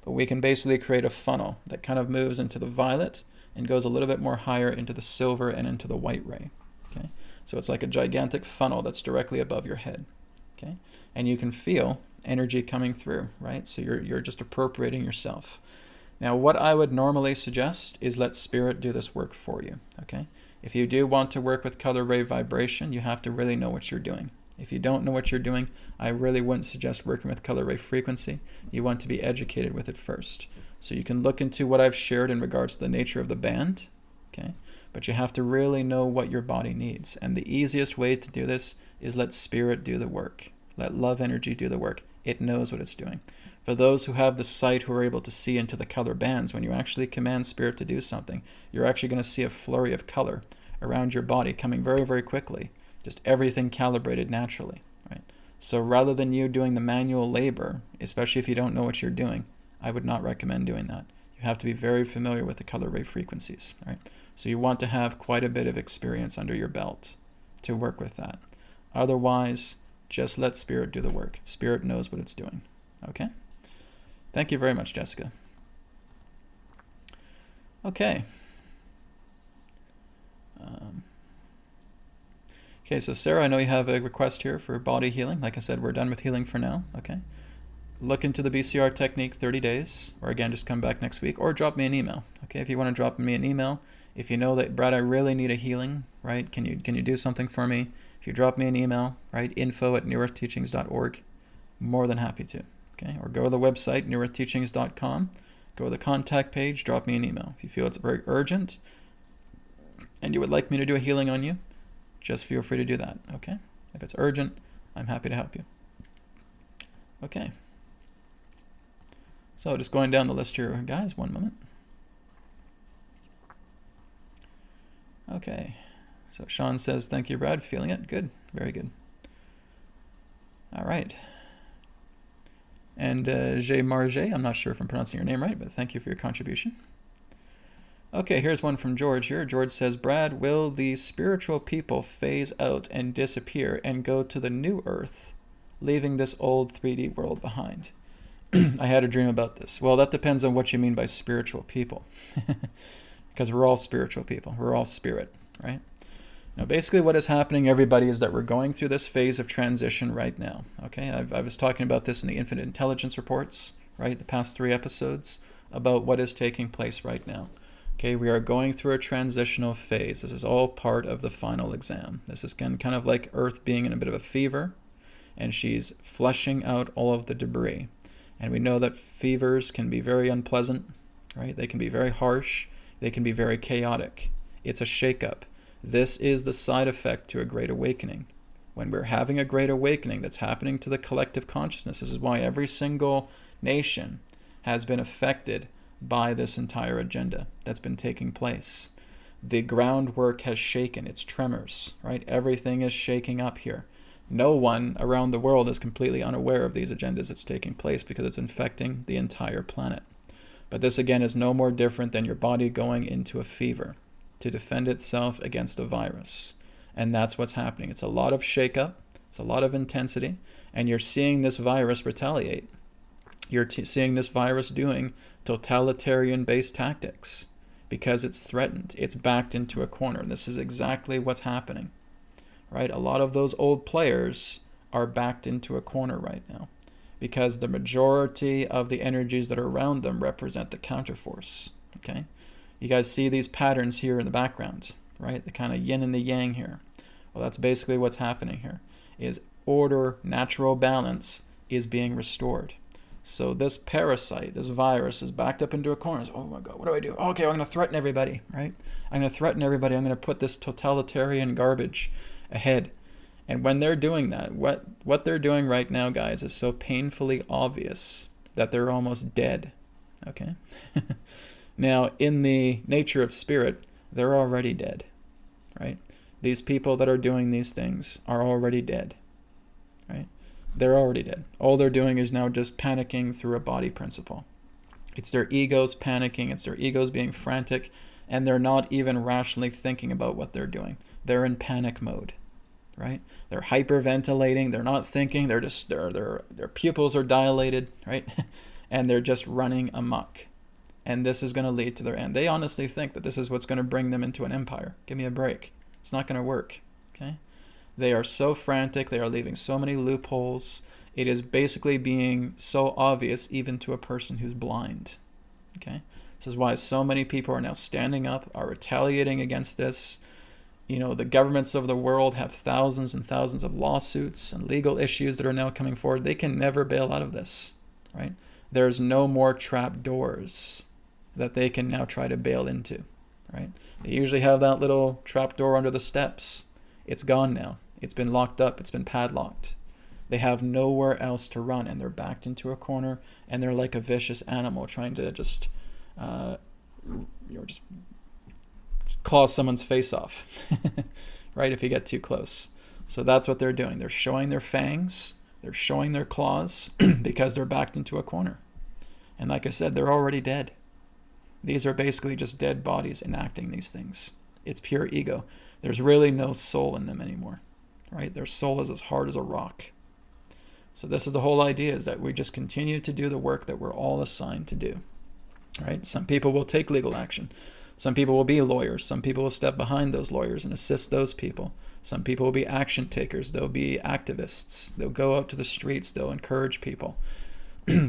But we can basically create a funnel that kind of moves into the violet and goes a little bit more higher into the silver and into the white ray, okay? So it's like a gigantic funnel that's directly above your head, okay? And you can feel energy coming through, right? So you're just appropriating yourself. Now, what I would normally suggest is let spirit do this work for you, okay? If you do want to work with color ray vibration, you have to really know what you're doing. If you don't know what you're doing, I really wouldn't suggest working with color ray frequency. You want to be educated with it first. So you can look into what I've shared in regards to the nature of the band, okay? But you have to really know what your body needs. And the easiest way to do this is let spirit do the work. Let love energy do the work. It knows what it's doing. For those who have the sight, who are able to see into the color bands, when you actually command spirit to do something, you're actually going to see a flurry of color around your body coming very, very quickly. Just everything calibrated naturally, right? So rather than you doing the manual labor, especially if you don't know what you're doing, I would not recommend doing that. You have to be very familiar with the color ray frequencies, right? So you want to have quite a bit of experience under your belt to work with that. Otherwise, just let spirit do the work. Spirit knows what it's doing, okay? Thank you very much, Jessica. Okay. Okay, so Sarah, I know you have a request here for body healing. Like I said, we're done with healing for now, okay? Look into the BCR technique 30 days, or again, just come back next week, or drop me an email, okay? If you want to drop me an email, if you know that, Brad, I really need a healing, right? Can you do something for me? If you drop me an email, right, info@newearthteachings.org, more than happy to, okay? Or go to the website, newearthteachings.com, go to the contact page, drop me an email. If you feel it's very urgent and you would like me to do a healing on you, just feel free to do that, okay? If it's urgent, I'm happy to help you. Okay. So just going down the list here, guys, one moment. Okay. So Sean says, thank you, Brad. Feeling it? Good. Very good. All right. And J. Marge, I'm not sure if I'm pronouncing your name right, but thank you for your contribution. Okay, here's one from George here. George says, Brad, will the spiritual people phase out and disappear and go to the new Earth, leaving this old 3D world behind? I had a dream about this. Well, that depends on what you mean by spiritual people. Because we're all spiritual people. We're all spirit, right? Now, basically what is happening, everybody, is that we're going through this phase of transition right now, okay? I was talking about this in the Infinite Intelligence reports, right? The past 3 episodes about what is taking place right now. Okay, we are going through a transitional phase. This is all part of the final exam. This is kind of like Earth being in a bit of a fever, and she's flushing out all of the debris. And we know that fevers can be very unpleasant, right? They can be very harsh. They can be very chaotic. It's a shakeup. This is the side effect to a great awakening. When we're having a great awakening that's happening to the collective consciousness, this is why every single nation has been affected by this entire agenda that's been taking place. The groundwork has shaken. It's tremors, right? Everything is shaking up here. No one around the world is completely unaware of these agendas that's taking place because it's infecting the entire planet. But this, again, is no more different than your body going into a fever to defend itself against a virus. And that's what's happening. It's a lot of shakeup. It's a lot of intensity. And you're seeing this virus retaliate. You're seeing this virus doing totalitarian-based tactics because it's threatened. It's backed into a corner. And this is exactly what's happening, right? A lot of those old players are backed into a corner right now because the majority of the energies that are around them represent the counterforce, okay? You guys see these patterns here in the background, right? The kind of yin and the yang here. Well, that's basically what's happening here, is order, natural balance is being restored. So this parasite, this virus, is backed up into a corner. Oh my God, what do I do? Okay, I'm going to threaten everybody, right? I'm going to threaten everybody. I'm going to put this totalitarian garbage ahead. And when they're doing that, what they're doing right now, guys, is so painfully obvious that they're almost dead, okay? Now, in the nature of spirit, they're already dead, right? These people that are doing these things are already dead, right? They're already dead. All they're doing is now just panicking through a body principle. It's their egos panicking. It's their egos being frantic, and they're not even rationally thinking about what they're doing. They're in panic mode, right? They're hyperventilating. They're not thinking. They're just their pupils are dilated, right? And they're just running amok. And this is going to lead to their end. They honestly think that this is what's going to bring them into an empire. Give me a break. It's not going to work, okay? They are so frantic. They are leaving so many loopholes. It is basically being so obvious even to a person who's blind, okay? This is why so many people are now standing up, are retaliating against this. You know, the governments of the world have thousands and thousands of lawsuits and legal issues that are now coming forward. They can never bail out of this, right? There's no more trap doors that they can now try to bail into, right? They usually have that little trap door under the steps. It's gone now. It's been locked up. It's been padlocked. They have nowhere else to run, and they're backed into a corner, and they're like a vicious animal trying to just claw someone's face off, right, if you get too close. So that's what they're doing. They're showing their fangs. They're showing their claws because they're backed into a corner. And like I said, they're already dead. These are basically just dead bodies enacting these things. It's pure ego. There's really no soul in them anymore, right? Their soul is as hard as a rock. So this is the whole idea, is that we just continue to do the work that we're all assigned to do, right? Some people will take legal action. Some people will be lawyers. Some people will step behind those lawyers and assist those people. Some people will be action takers. They'll be activists. They'll go out to the streets. They'll encourage people.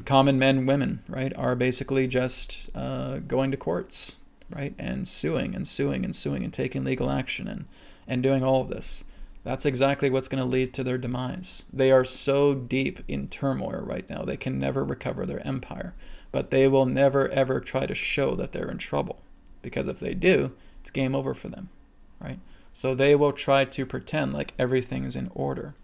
Common men, women, right, are basically just going to courts, right, and suing and taking legal action and doing all of this. That's exactly what's going to lead to their demise. They are so deep in turmoil right now, they can never recover their empire. but they will never ever try to show that they're in trouble, because if they do, it's game over for them, right? So they will try to pretend like everything's in order.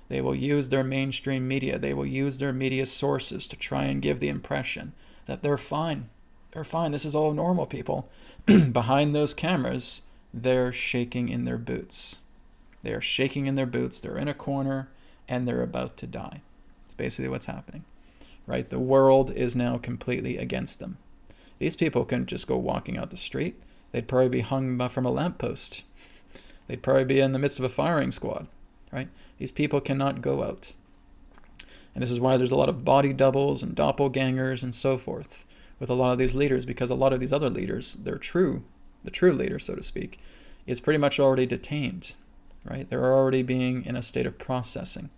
They will use their mainstream media. They will use their media sources to try and give the impression that they're fine. They're fine. This is all normal, people. Behind those cameras, they're shaking in their boots. They are shaking in their boots. They're in a corner and they're about to die. It's basically what's happening, right? The world is now completely against them. These people couldn't just go walking out the street. They'd probably be hung from a lamppost. They'd probably be in the midst of a firing squad, right? These people cannot go out. And this is why there's a lot of body doubles and doppelgangers and so forth with a lot of these leaders, because a lot of these other leaders, the true leader, so to speak, is pretty much already detained, right? They're already being in a state of processing.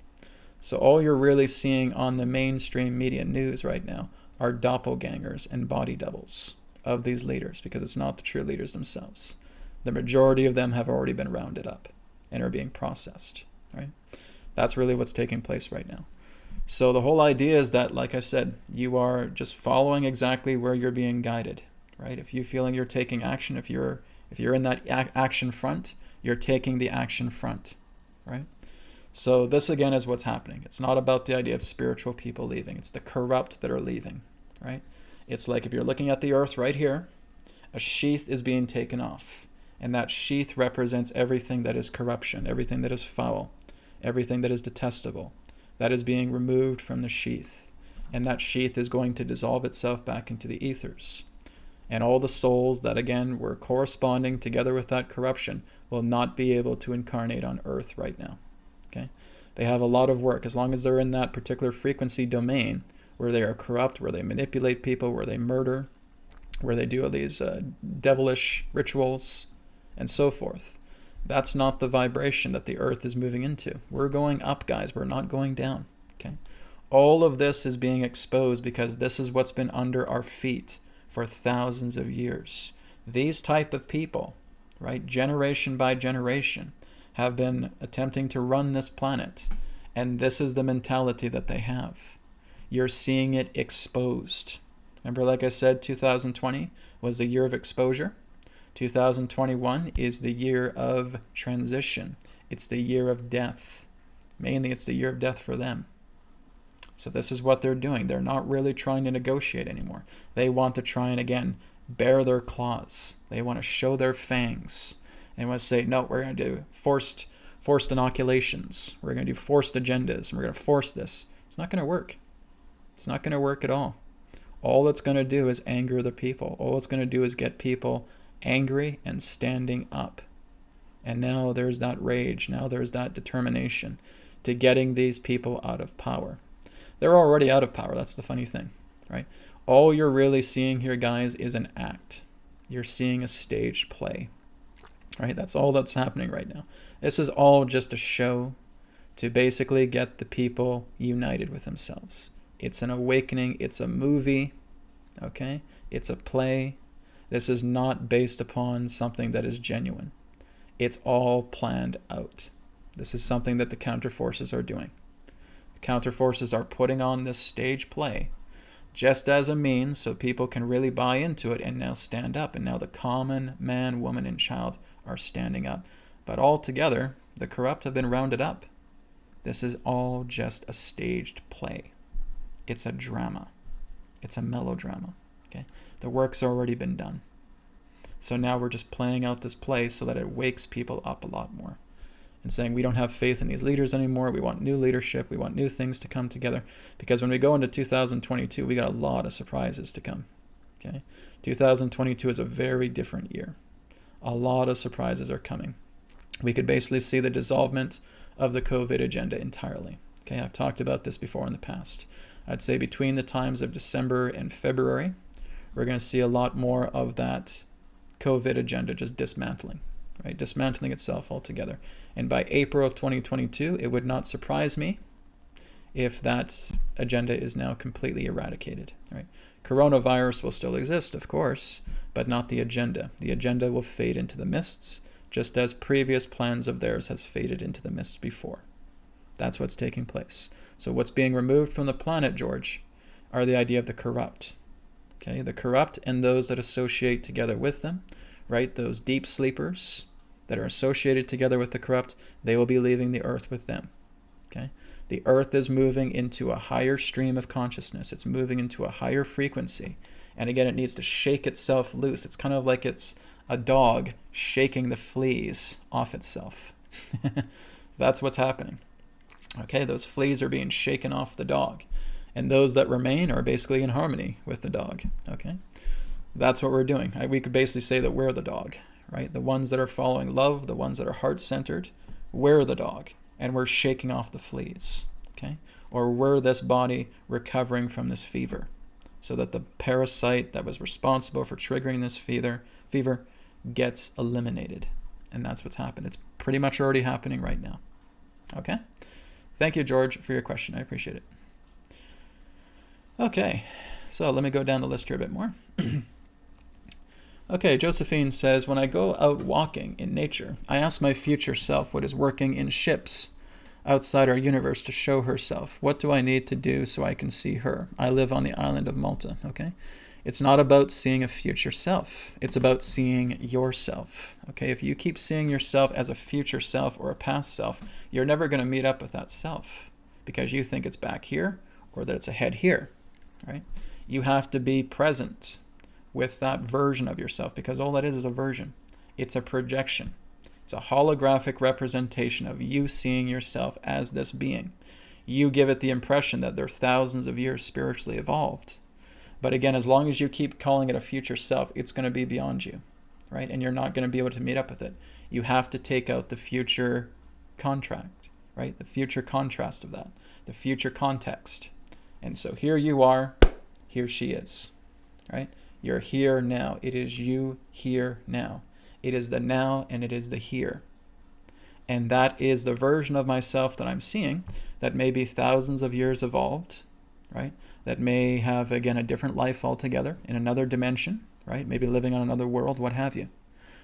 So all you're really seeing on the mainstream media news right now are doppelgangers and body doubles of these leaders, because it's not the true leaders themselves. The majority of them have already been rounded up and are being processed, right? That's really what's taking place right now. So the whole idea is that, like I said, you are just following exactly where you're being guided, right? If you're feeling you're taking action, if you're in that action front, you're taking the action front, right? So this again is what's happening. It's not about the idea of spiritual people leaving. It's the corrupt that are leaving, right? It's like if you're looking at the earth right here, a sheath is being taken off. And that sheath represents everything that is corruption, everything that is foul, everything that is detestable. That is being removed from the sheath. And that sheath is going to dissolve itself back into the ethers. And all the souls that, again, were corresponding together with that corruption will not be able to incarnate on earth right now. Okay? They have a lot of work. As long as they're in that particular frequency domain where they are corrupt, where they manipulate people, where they murder, where they do all these devilish rituals, and so forth. That's not the vibration that the earth is moving into. We're going up, guys. We're not going down. Okay? All of this is being exposed because this is what's been under our feet for thousands of years. These type of people, right, generation by generation, have been attempting to run this planet. And this is the mentality that they have. You're seeing it exposed. Remember, like I said, 2020 was the year of exposure. 2021 is the year of transition. It's the year of death. Mainly, it's the year of death for them. So this is what they're doing. They're not really trying to negotiate anymore. They want to try and, again, bare their claws. They want to show their fangs. They want to say, no, we're going to do forced inoculations. We're going to do forced agendas. And we're going to force this. It's not going to work. It's not going to work at all. All it's going to do is anger the people. All it's going to do is get people angry and standing up. And now there's that rage. Now there's that determination to getting these people out of power. They're already out of power. That's the funny thing, right? All you're really seeing here, guys, is an act. You're seeing a staged play, right? That's all that's happening right now. This is all just a show to basically get the people united with themselves. It's an awakening. It's a movie, okay? It's a play. This is not based upon something that is genuine. It's all planned out. This is something that the counterforces are doing. The counterforces are putting on this stage play just as a means so people can really buy into it and now stand up. And now the common man, woman, and child are standing up. But altogether, the corrupt have been rounded up. This is all just a staged play. It's a drama. It's a melodrama. Okay? The work's already been done. So now we're just playing out this play so that it wakes people up a lot more. And saying we don't have faith in these leaders anymore. We want new leadership. We want new things to come together. Because when we go into 2022, we got a lot of surprises to come. Okay? 2022 is a very different year. A lot of surprises are coming. We could basically see the dissolvement of the COVID agenda entirely. Okay, I've talked about this before in the past. I'd say between the times of December and February, we're going to see a lot more of that COVID agenda just dismantling, right? Dismantling itself altogether. And by April of 2022, it would not surprise me if that agenda is now completely eradicated, right? Coronavirus will still exist, of course, but not the agenda. The agenda will fade into the mists, just as previous plans of theirs has faded into the mists before. That's what's taking place. So what's being removed from the planet, George, are the idea of the corrupt. Okay, the corrupt and those that associate together with them, right? Those deep sleepers that are associated together with the corrupt, they will be leaving the earth with them. Okay? The earth is moving into a higher stream of consciousness. It's moving into a higher frequency. And again, it needs to shake itself loose. It's kind of like it's a dog shaking the fleas off itself. That's what's happening. Okay, those fleas are being shaken off the dog. And those that remain are basically in harmony with the dog. Okay? That's what we're doing. We could basically say that we're the dog, right? The ones that are following love, the ones that are heart-centered, we're the dog. And we're shaking off the fleas. Okay? Or we're this body recovering from this fever, so that the parasite that was responsible for triggering this fever gets eliminated. And that's what's happened. It's pretty much already happening right now. Okay? Thank you, George, for your question. I appreciate it. Okay, so let me go down the list here a bit more. Okay, Josephine says, when I go out walking in nature, I ask my future self what is working in ships outside our universe to show herself. What do I need to do so I can see her? I live on the island of Malta, okay? It's not about seeing a future self. It's about seeing yourself, okay? If you keep seeing yourself as a future self or a past self, you're never going to meet up with that self because you think it's back here or that it's ahead here, right? You have to be present with that version of yourself because all that is a version. It's a projection. It's a holographic representation of you seeing yourself as this being. You give it the impression that they're thousands of years spiritually evolved. But again, as long as you keep calling it a future self, it's going to be beyond you, right? And you're not going to be able to meet up with it. You have to take out the future contract, right? The future contrast of that, the future context. And so here you are, here she is, right? You're here now. It is you here now. It is the now and it is the here. And that is the version of myself that I'm seeing that may be thousands of years evolved, right? That may have, again, a different life altogether in another dimension, right? Maybe living on another world, what have you.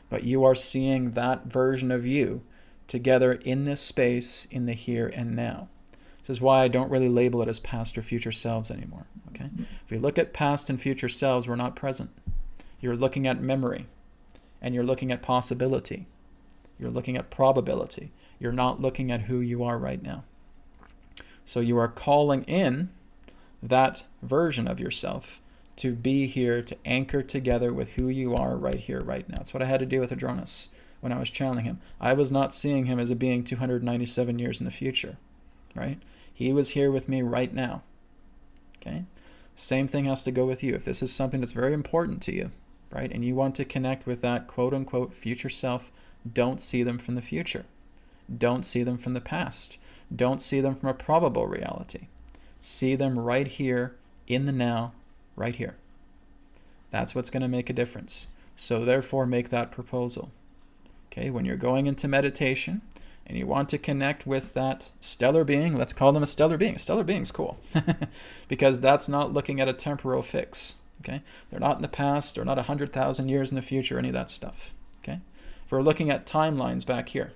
But you are seeing that version of you together in this space, in the here and now. This is why I don't really label it as past or future selves anymore, okay? If we look at past and future selves, we're not present. You're looking at memory, and you're looking at possibility. You're looking at probability. You're not looking at who you are right now. So you are calling in that version of yourself to be here, to anchor together with who you are right here, right now. That's what I had to do with Adronis when I was channeling him. I was not seeing him as a being 297 years in the future, right? He was here with me right now, okay? Same thing has to go with you. If this is something that's very important to you, right, and you want to connect with that quote-unquote future self, don't see them from the future. Don't see them from the past. Don't see them from a probable reality. See them right here, in the now, right here. That's what's going to make a difference. So therefore, make that proposal. Okay, when you're going into meditation and you want to connect with that stellar being, let's call them a stellar being. A stellar being's cool because that's not looking at a temporal fix. Okay, they're not in the past, they're not 100,000 years in the future, any of that stuff. Okay, if we're looking at timelines back here,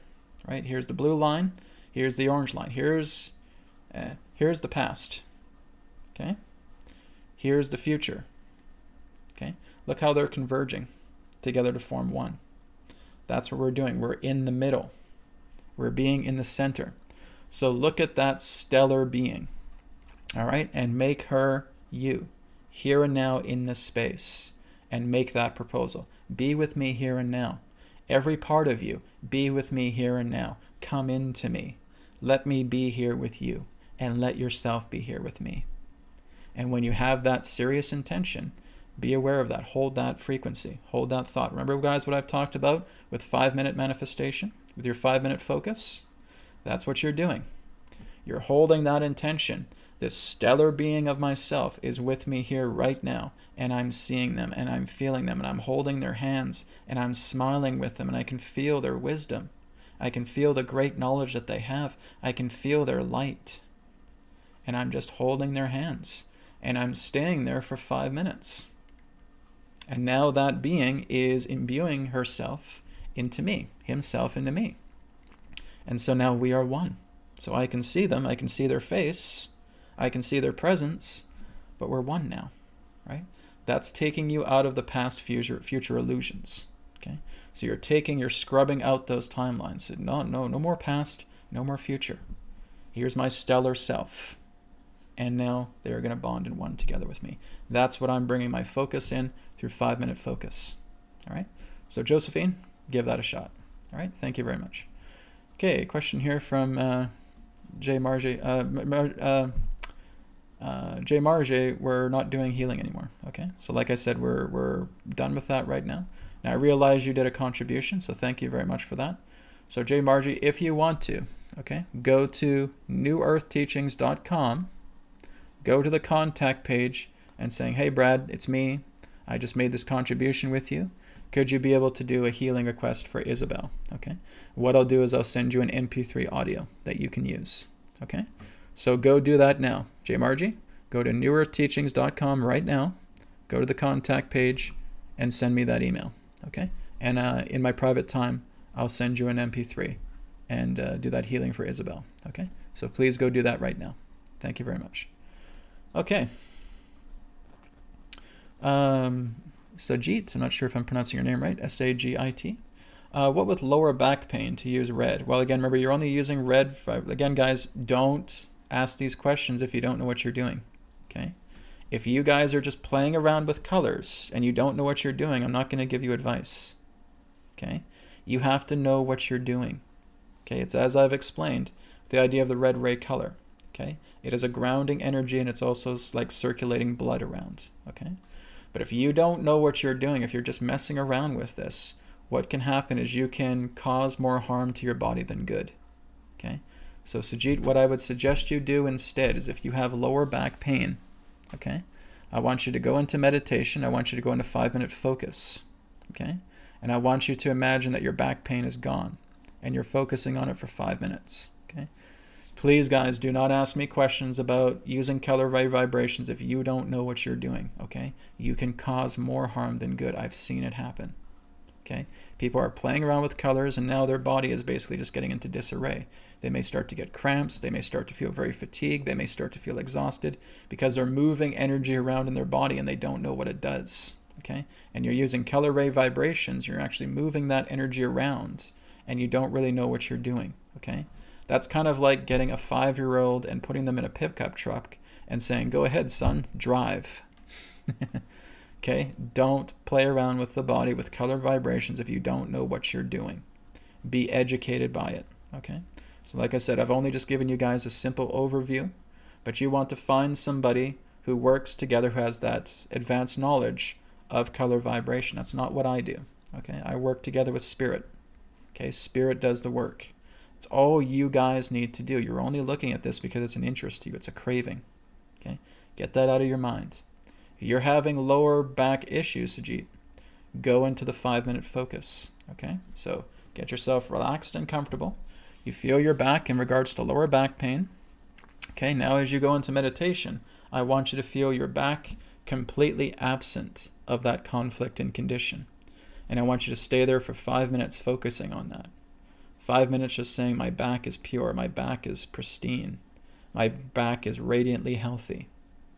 right? Here's the blue line, here's the orange line, here's the past. Okay, here's the future. Okay, look how they're converging together to form one. That's what we're doing. We're in the middle. We're being in the center. So look at that stellar being, all right, and make her you, here and now in this space, and make that proposal. Be with me here and now. Every part of you, be with me here and now. Come into me. Let me be here with you, and let yourself be here with me. And when you have that serious intention, be aware of that. Hold that frequency. Hold that thought. Remember, guys, what I've talked about with 5-minute manifestation, with your 5-minute focus? That's what you're doing. You're holding that intention. This stellar being of myself is with me here right now, and I'm seeing them, and I'm feeling them, and I'm holding their hands, and I'm smiling with them, and I can feel their wisdom. I can feel the great knowledge that they have. I can feel their light. And I'm just holding their hands, and I'm staying there for 5 minutes. And now that being is imbuing herself into me, himself into me. And so now we are one. So I can see them, I can see their face, I can see their presence, but we're one now, right? That's taking you out of the past, future illusions. Okay, so you're scrubbing out those timelines. So no more past, no more future. Here's my stellar self, and now they're going to bond in one together with me. That's what I'm bringing my focus in through 5-minute focus. All right. So Josephine, give that a shot. All right. Thank you very much. Okay, question here from Jay Marge. Jay Marge, we're not doing healing anymore. Okay, so like I said, we're done with that right now. Now I realize you did a contribution, so thank you very much for that. So Jay Marge, if you want to, okay, go to newearthteachings.com, go to the contact page and saying, hey Brad, it's me. I just made this contribution with you. Could you be able to do a healing request for Isabel? Okay. What I'll do is I'll send you an MP3 audio that you can use. Okay. So go do that now. Jay Margie, go to newearthteachings.com right now. Go to the contact page and send me that email. Okay. And in my private time, I'll send you an MP3 and do that healing for Isabel. Okay. So please go do that right now. Thank you very much. Okay. Sajit, I'm not sure if I'm pronouncing your name right, S-A-G-I-T. What with lower back pain to use red? Well, again, remember, you're only using red. Again, guys, don't ask these questions if you don't know what you're doing, okay? If you guys are just playing around with colors and you don't know what you're doing, I'm not going to give you advice, okay? You have to know what you're doing, okay? It's as I've explained, the idea of the red ray color, okay? It is a grounding energy, and it's also like circulating blood around, okay? But if you don't know what you're doing, if you're just messing around with this, what can happen is you can cause more harm to your body than good. Okay? So Sajid, what I would suggest you do instead is if you have lower back pain, okay, I want you to go into meditation. I want you to go into 5-minute focus. Okay? And I want you to imagine that your back pain is gone and you're focusing on it for 5 minutes. Okay? Please, guys, do not ask me questions about using color ray vibrations if you don't know what you're doing, okay? You can cause more harm than good. I've seen it happen, okay? People are playing around with colors, and now their body is basically just getting into disarray. They may start to get cramps. They may start to feel very fatigued. They may start to feel exhausted because they're moving energy around in their body, and they don't know what it does, okay? And you're using color ray vibrations. You're actually moving that energy around, and you don't really know what you're doing, okay? That's kind of like getting a 5-year-old and putting them in a pickup truck and saying, go ahead, son, drive. Okay? Don't play around with the body with color vibrations if you don't know what you're doing. Be educated by it. Okay? So like I said, I've only just given you guys a simple overview, but you want to find somebody who works together, who has that advanced knowledge of color vibration. That's not what I do. Okay? I work together with spirit. Okay? Spirit does the work. It's all you guys need to do. You're only looking at this because it's an interest to you. It's a craving. Okay? Get that out of your mind. If you're having lower back issues, Sajid, go into the 5-minute focus. Okay? So get yourself relaxed and comfortable. You feel your back in regards to lower back pain. Okay? Now as you go into meditation, I want you to feel your back completely absent of that conflict and condition. And I want you to stay there for 5 minutes focusing on that. 5 minutes just saying, my back is pure, my back is pristine, my back is radiantly healthy,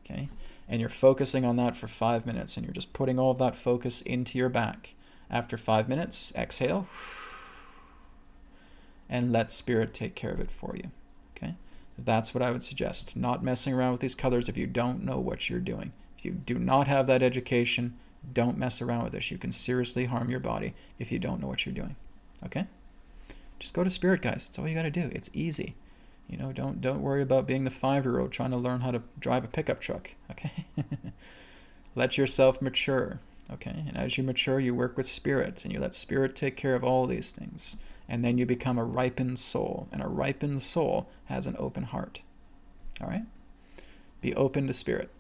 okay? And you're focusing on that for 5 minutes, and you're just putting all of that focus into your back. After 5 minutes, exhale, and let spirit take care of it for you, okay? That's what I would suggest. Not messing around with these colors if you don't know what you're doing. If you do not have that education, don't mess around with this. You can seriously harm your body if you don't know what you're doing, okay? Just go to spirit, guys. That's all you got to do. It's easy. You know, don't worry about being the 5-year-old trying to learn how to drive a pickup truck, okay? Let yourself mature, okay? And as you mature, you work with spirit, and you let spirit take care of all these things. And then you become a ripened soul, and a ripened soul has an open heart, all right? Be open to spirit.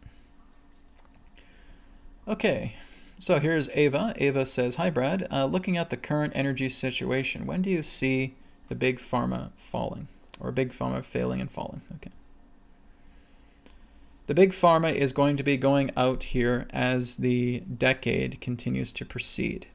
Okay. So here's Ava. Ava says, hi, Brad. Looking at the current energy situation, when do you see the big pharma falling? Or big pharma failing and falling? Okay. The big pharma is going to be going out here as the decade continues to proceed.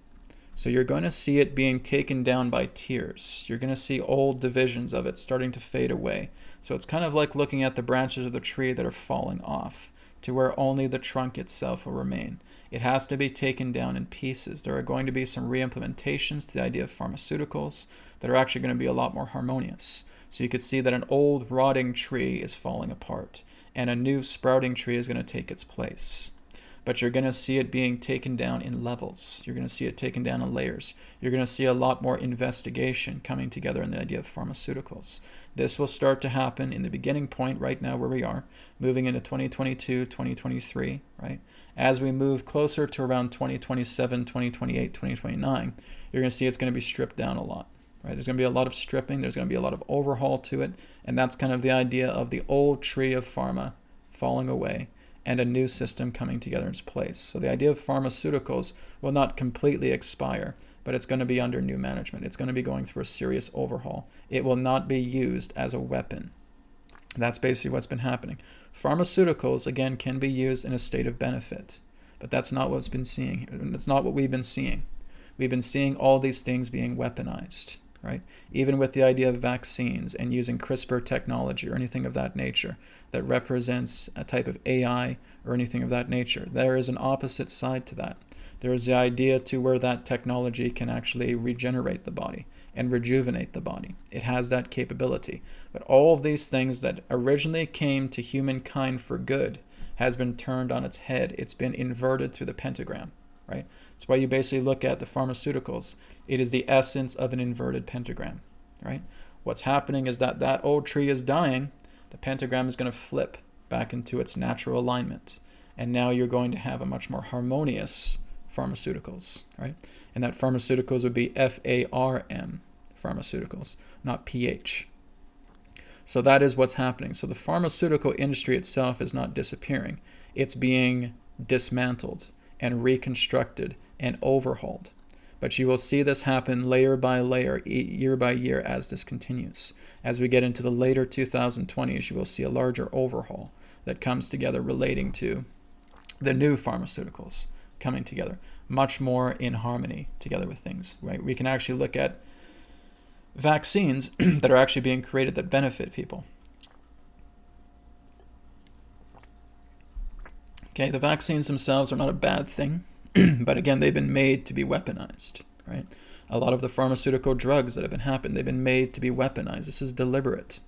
So you're going to see it being taken down by tears. You're going to see old divisions of it starting to fade away. So it's kind of like looking at the branches of the tree that are falling off to where only the trunk itself will remain. It has to be taken down in pieces. There are going to be some re-implementations to the idea of pharmaceuticals that are actually going to be a lot more harmonious. So you could see that an old rotting tree is falling apart and a new sprouting tree is going to take its place. But you're going to see it being taken down in levels. You're going to see it taken down in layers. You're going to see a lot more investigation coming together in the idea of pharmaceuticals. This will start to happen in the beginning point right now where we are, moving into 2022, 2023, right? As we move closer to around 2027, 2028, 2029, you're going to see it's going to be stripped down a lot, right? There's going to be a lot of stripping. There's going to be a lot of overhaul to it. And that's kind of the idea of the old tree of pharma falling away and a new system coming together in its place. So the idea of pharmaceuticals will not completely expire, but it's going to be under new management. It's going to be going through a serious overhaul. It will not be used as a weapon. That's basically what's been happening. Pharmaceuticals, again, can be used in a state of benefit, but that's not what's been seeing. That's not what we've been seeing. We've been seeing all these things being weaponized, right? Even with the idea of vaccines and using CRISPR technology or anything of that nature that represents a type of AI or anything of that nature, there is an opposite side to that. There is the idea to where that technology can actually regenerate the body and rejuvenate the body. It has that capability. But all of these things that originally came to humankind for good has been turned on its head. It's been inverted through the pentagram, right? That's why you basically look at the pharmaceuticals. It is the essence of an inverted pentagram, right? What's happening is that that old tree is dying. The pentagram is going to flip back into its natural alignment. And now you're going to have a much more harmonious pharmaceuticals, right? And that pharmaceuticals would be FARM, pharmaceuticals, not PH. So that is what's happening. So the pharmaceutical industry itself is not disappearing. It's being dismantled and reconstructed and overhauled. But you will see this happen layer by layer, year by year as this continues. As we get into the later 2020s, you will see a larger overhaul that comes together relating to the new pharmaceuticals coming together, much more in harmony together with things, right? We can actually look at vaccines that are actually being created that benefit people. Okay, the vaccines themselves are not a bad thing, but again, they've been made to be weaponized, right? A lot of the pharmaceutical drugs that have been happening, they've been made to be weaponized. This is deliberate.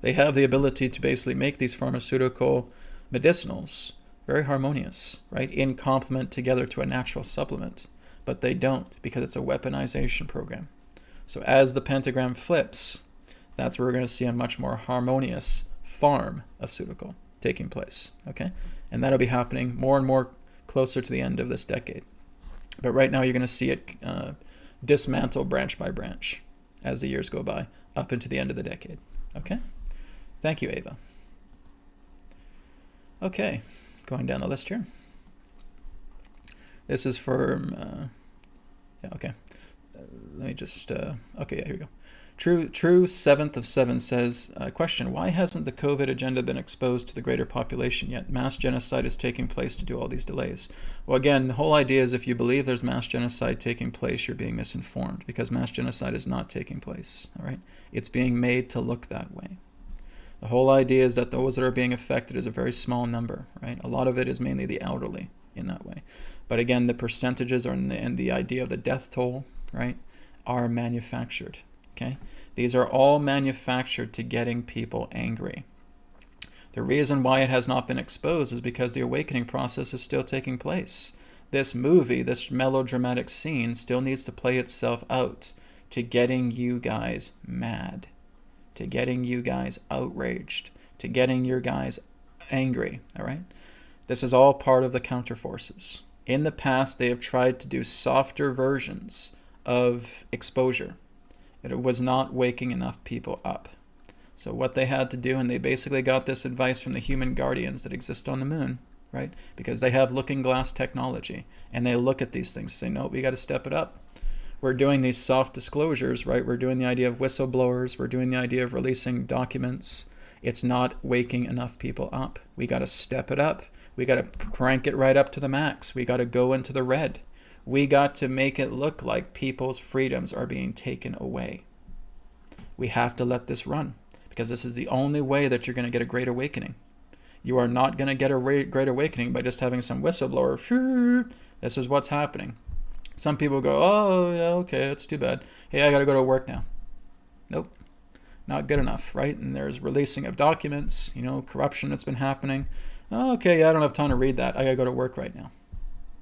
They have the ability to basically make these pharmaceutical medicinals very harmonious, right? In complement together to a natural supplement, but they don't because it's a weaponization program. So as the pentagram flips, that's where we're going to see a much more harmonious pharmaceutical taking place, okay? And that'll be happening more and more closer to the end of this decade. But right now you're going to see it dismantle branch by branch as the years go by up into the end of the decade, okay? Thank you, Ava. Okay, going down the list here. This is for, okay. Let me just, okay, yeah, here we go. True 7th of 7 says, question, why hasn't the COVID agenda been exposed to the greater population yet? Mass genocide is taking place to do all these delays. Well, again, the whole idea is if you believe there's mass genocide taking place, you're being misinformed because mass genocide is not taking place, all right? It's being made to look that way. The whole idea is that those that are being affected is a very small number, right? A lot of it is mainly the elderly in that way. But again, the percentages are and the idea of the death toll, right, are manufactured, okay? These are all manufactured to getting people angry. The reason why it has not been exposed is because the awakening process is still taking place. This movie, this melodramatic scene still needs to play itself out to getting you guys mad, to getting you guys outraged, to getting your guys angry, all right? This is all part of the counterforces. In the past, they have tried to do softer versions of exposure. It was not waking enough people up. So what they had to do, and they basically got this advice from the human guardians that exist on the moon, right? Because they have looking glass technology, and they look at these things and say, no, we got to step it up. We're doing these soft disclosures, right? We're doing the idea of whistleblowers. We're doing the idea of releasing documents. It's not waking enough people up. We got to step it up. We got to crank it right up to the max. We got to go into the red. We got to make it look like people's freedoms are being taken away. We have to let this run because this is the only way that you're going to get a great awakening. You are not going to get a great awakening by just having some whistleblower. This is what's happening. Some people go, oh, yeah, okay, that's too bad. Hey, I got to go to work now. Nope. Not good enough, right? And there's releasing of documents, corruption that's been happening. Oh, okay, yeah, I don't have time to read that. I got to go to work right now.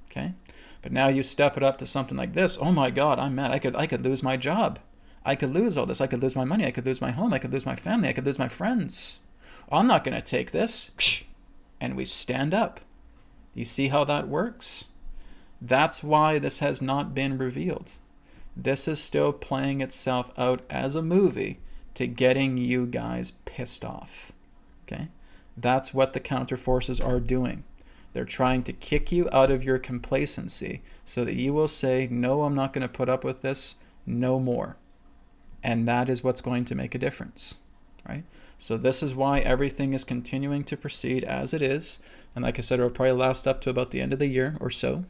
Okay? But now you step it up to something like this. Oh my God, I'm mad. I could lose my job. I could lose all this. I could lose my money. I could lose my home. I could lose my family. I could lose my friends. I'm not going to take this. And we stand up. You see how that works? That's why this has not been revealed. This is still playing itself out as a movie to getting you guys pissed off. Okay? That's what the counterforces are doing. They're trying to kick you out of your complacency so that you will say, no, I'm not going to put up with this no more. And that is what's going to make a difference, right? So this is why everything is continuing to proceed as it is. And like I said, it'll probably last up to about the end of the year or so.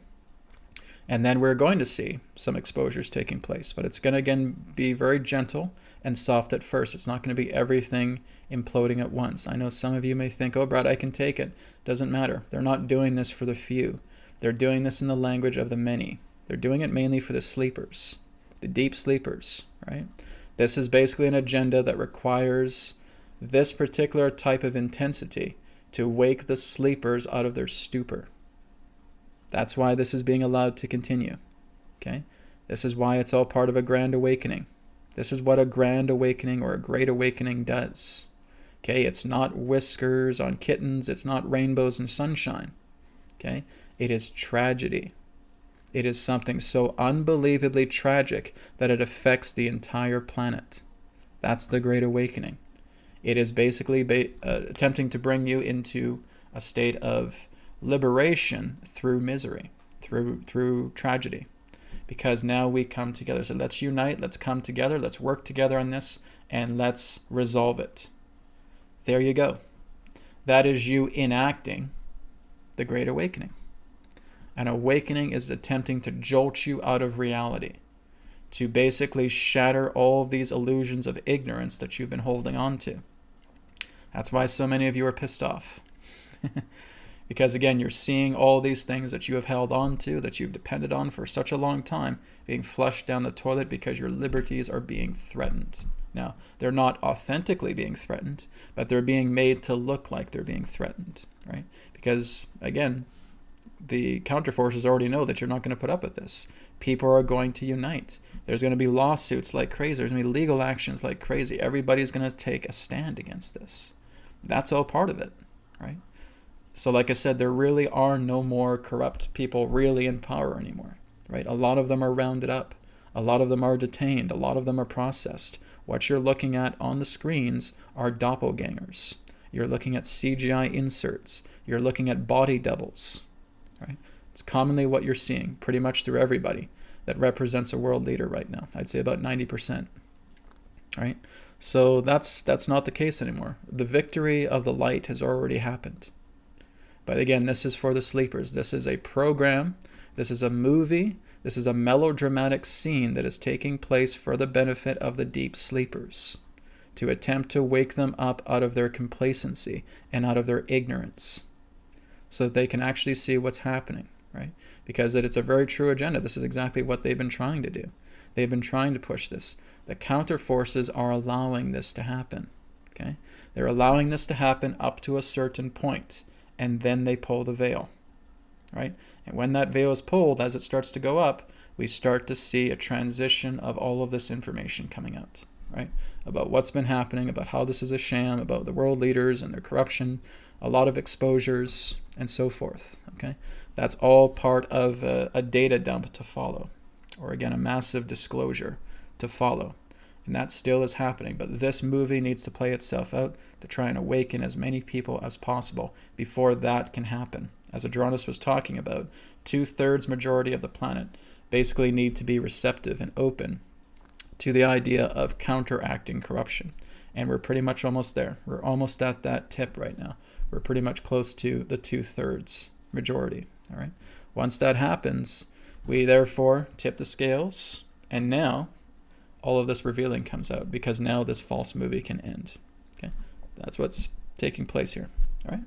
And then we're going to see some exposures taking place. But it's going to, again, be very gentle and soft at first. It's not going to be everything imploding at once. I know some of you may think, oh, Brad, I can take it. Doesn't matter. They're not doing this for the few. They're doing this in the language of the many. They're doing it mainly for the sleepers, the deep sleepers, right? This is basically an agenda that requires this particular type of intensity to wake the sleepers out of their stupor. That's why this is being allowed to continue, okay? This is why it's all part of a grand awakening. This is what a grand awakening or a great awakening does, okay? It's not whiskers on kittens. It's not rainbows and sunshine, okay? It is tragedy. It is something so unbelievably tragic that it affects the entire planet. That's the Great Awakening. It is basically attempting to bring you into a state of liberation through misery, through tragedy. Because now we come together. So let's unite, let's come together, let's work together on this, and let's resolve it. There you go. That is you enacting the Great Awakening. An awakening is attempting to jolt you out of reality, to basically shatter all of these illusions of ignorance that you've been holding on to. That's why so many of you are pissed off. Because again, you're seeing all these things that you have held on to, that you've depended on for such a long time, being flushed down the toilet because your liberties are being threatened. Now, they're not authentically being threatened, but they're being made to look like they're being threatened, right? Because, again, the counterforces already know that you're not going to put up with this. People are going to unite. There's going to be lawsuits like crazy. There's going to be legal actions like crazy. Everybody's going to take a stand against this. That's all part of it, right? So like I said, there really are no more corrupt people really in power anymore, right? A lot of them are rounded up. A lot of them are detained. A lot of them are processed. What you're looking at on the screens are doppelgangers. You're looking at CGI inserts. You're looking at body doubles, right? It's commonly what you're seeing pretty much through everybody that represents a world leader right now. I'd say about 90%, right? So that's not the case anymore. The victory of the light has already happened. But again, this is for the sleepers. This is a program. This is a movie. This is a melodramatic scene that is taking place for the benefit of the deep sleepers, to attempt to wake them up out of their complacency and out of their ignorance so that they can actually see what's happening, right? Because it's a very true agenda. This is exactly what they've been trying to do. They've been trying to push this. The counter forces are allowing this to happen, okay? They're allowing this to happen up to a certain point, and then they pull the veil, right? And when that veil is pulled, as it starts to go up, we start to see a transition of all of this information coming out, right? About what's been happening, about how this is a sham, about the world leaders and their corruption, a lot of exposures, and so forth, okay? That's all part of a data dump to follow, or again, a massive disclosure to follow. And that still is happening. But this movie needs to play itself out to try and awaken as many people as possible before that can happen. As Adronis was talking about, 2/3 majority of the planet basically need to be receptive and open to the idea of counteracting corruption. And we're pretty much almost there. We're almost at that tip right now. We're pretty much close to the 2/3 majority. All right. Once that happens, we therefore tip the scales, and now all of this revealing comes out, because now this false movie can end. Okay, that's what's taking place here. All right.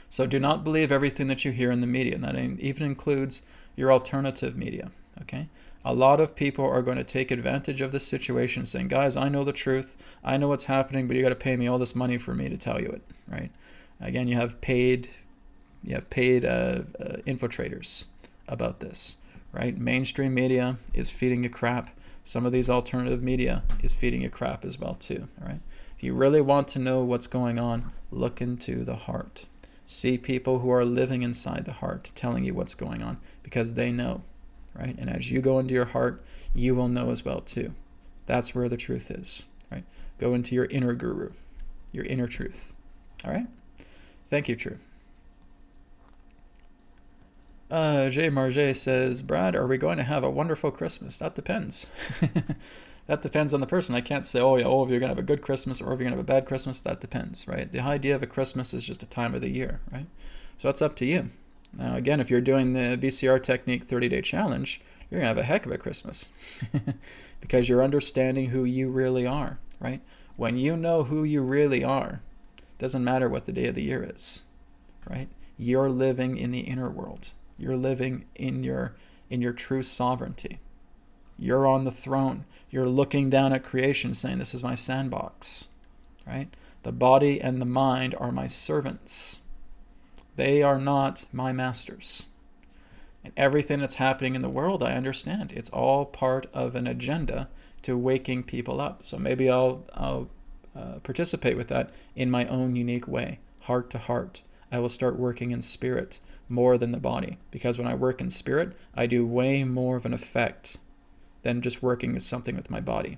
So do not believe everything that you hear in the media, and that even includes your alternative media, okay? A lot of people are going to take advantage of this situation, saying, guys, I know the truth, I know what's happening, but you got to pay me all this money for me to tell you it, right? Again, you have paid infiltrators about this, right? Mainstream media is feeding you crap. Some of these alternative media is feeding you crap as well too, all right? If you really want to know what's going on, look into the heart. See people who are living inside the heart telling you what's going on, because they know, right? And as you go into your heart, you will know as well too. That's where the truth is, right? Go into your inner guru, your inner truth, all right? Thank you, True. Jay Marget says, Brad, are we going to have a wonderful Christmas? That depends. That depends on the person. I can't say, if you're going to have a good Christmas or if you're going to have a bad Christmas. That depends, right? The idea of a Christmas is just a time of the year, right? So it's up to you. Now, again, if you're doing the BCR Technique 30-day challenge, you're going to have a heck of a Christmas because you're understanding who you really are, right? When you know who you really are, it doesn't matter what the day of the year is, right? You're living in the inner world. You're living in your true sovereignty. You're on the throne. You're looking down at creation saying, this is my sandbox, right? The body and the mind are my servants. They are not my masters. And everything that's happening in the world, I understand. It's all part of an agenda to waking people up. So maybe I'll participate with that in my own unique way, heart to heart. I will start working in spirit more than the body, because when I work in spirit, I do way more of an effect than just working with something with my body,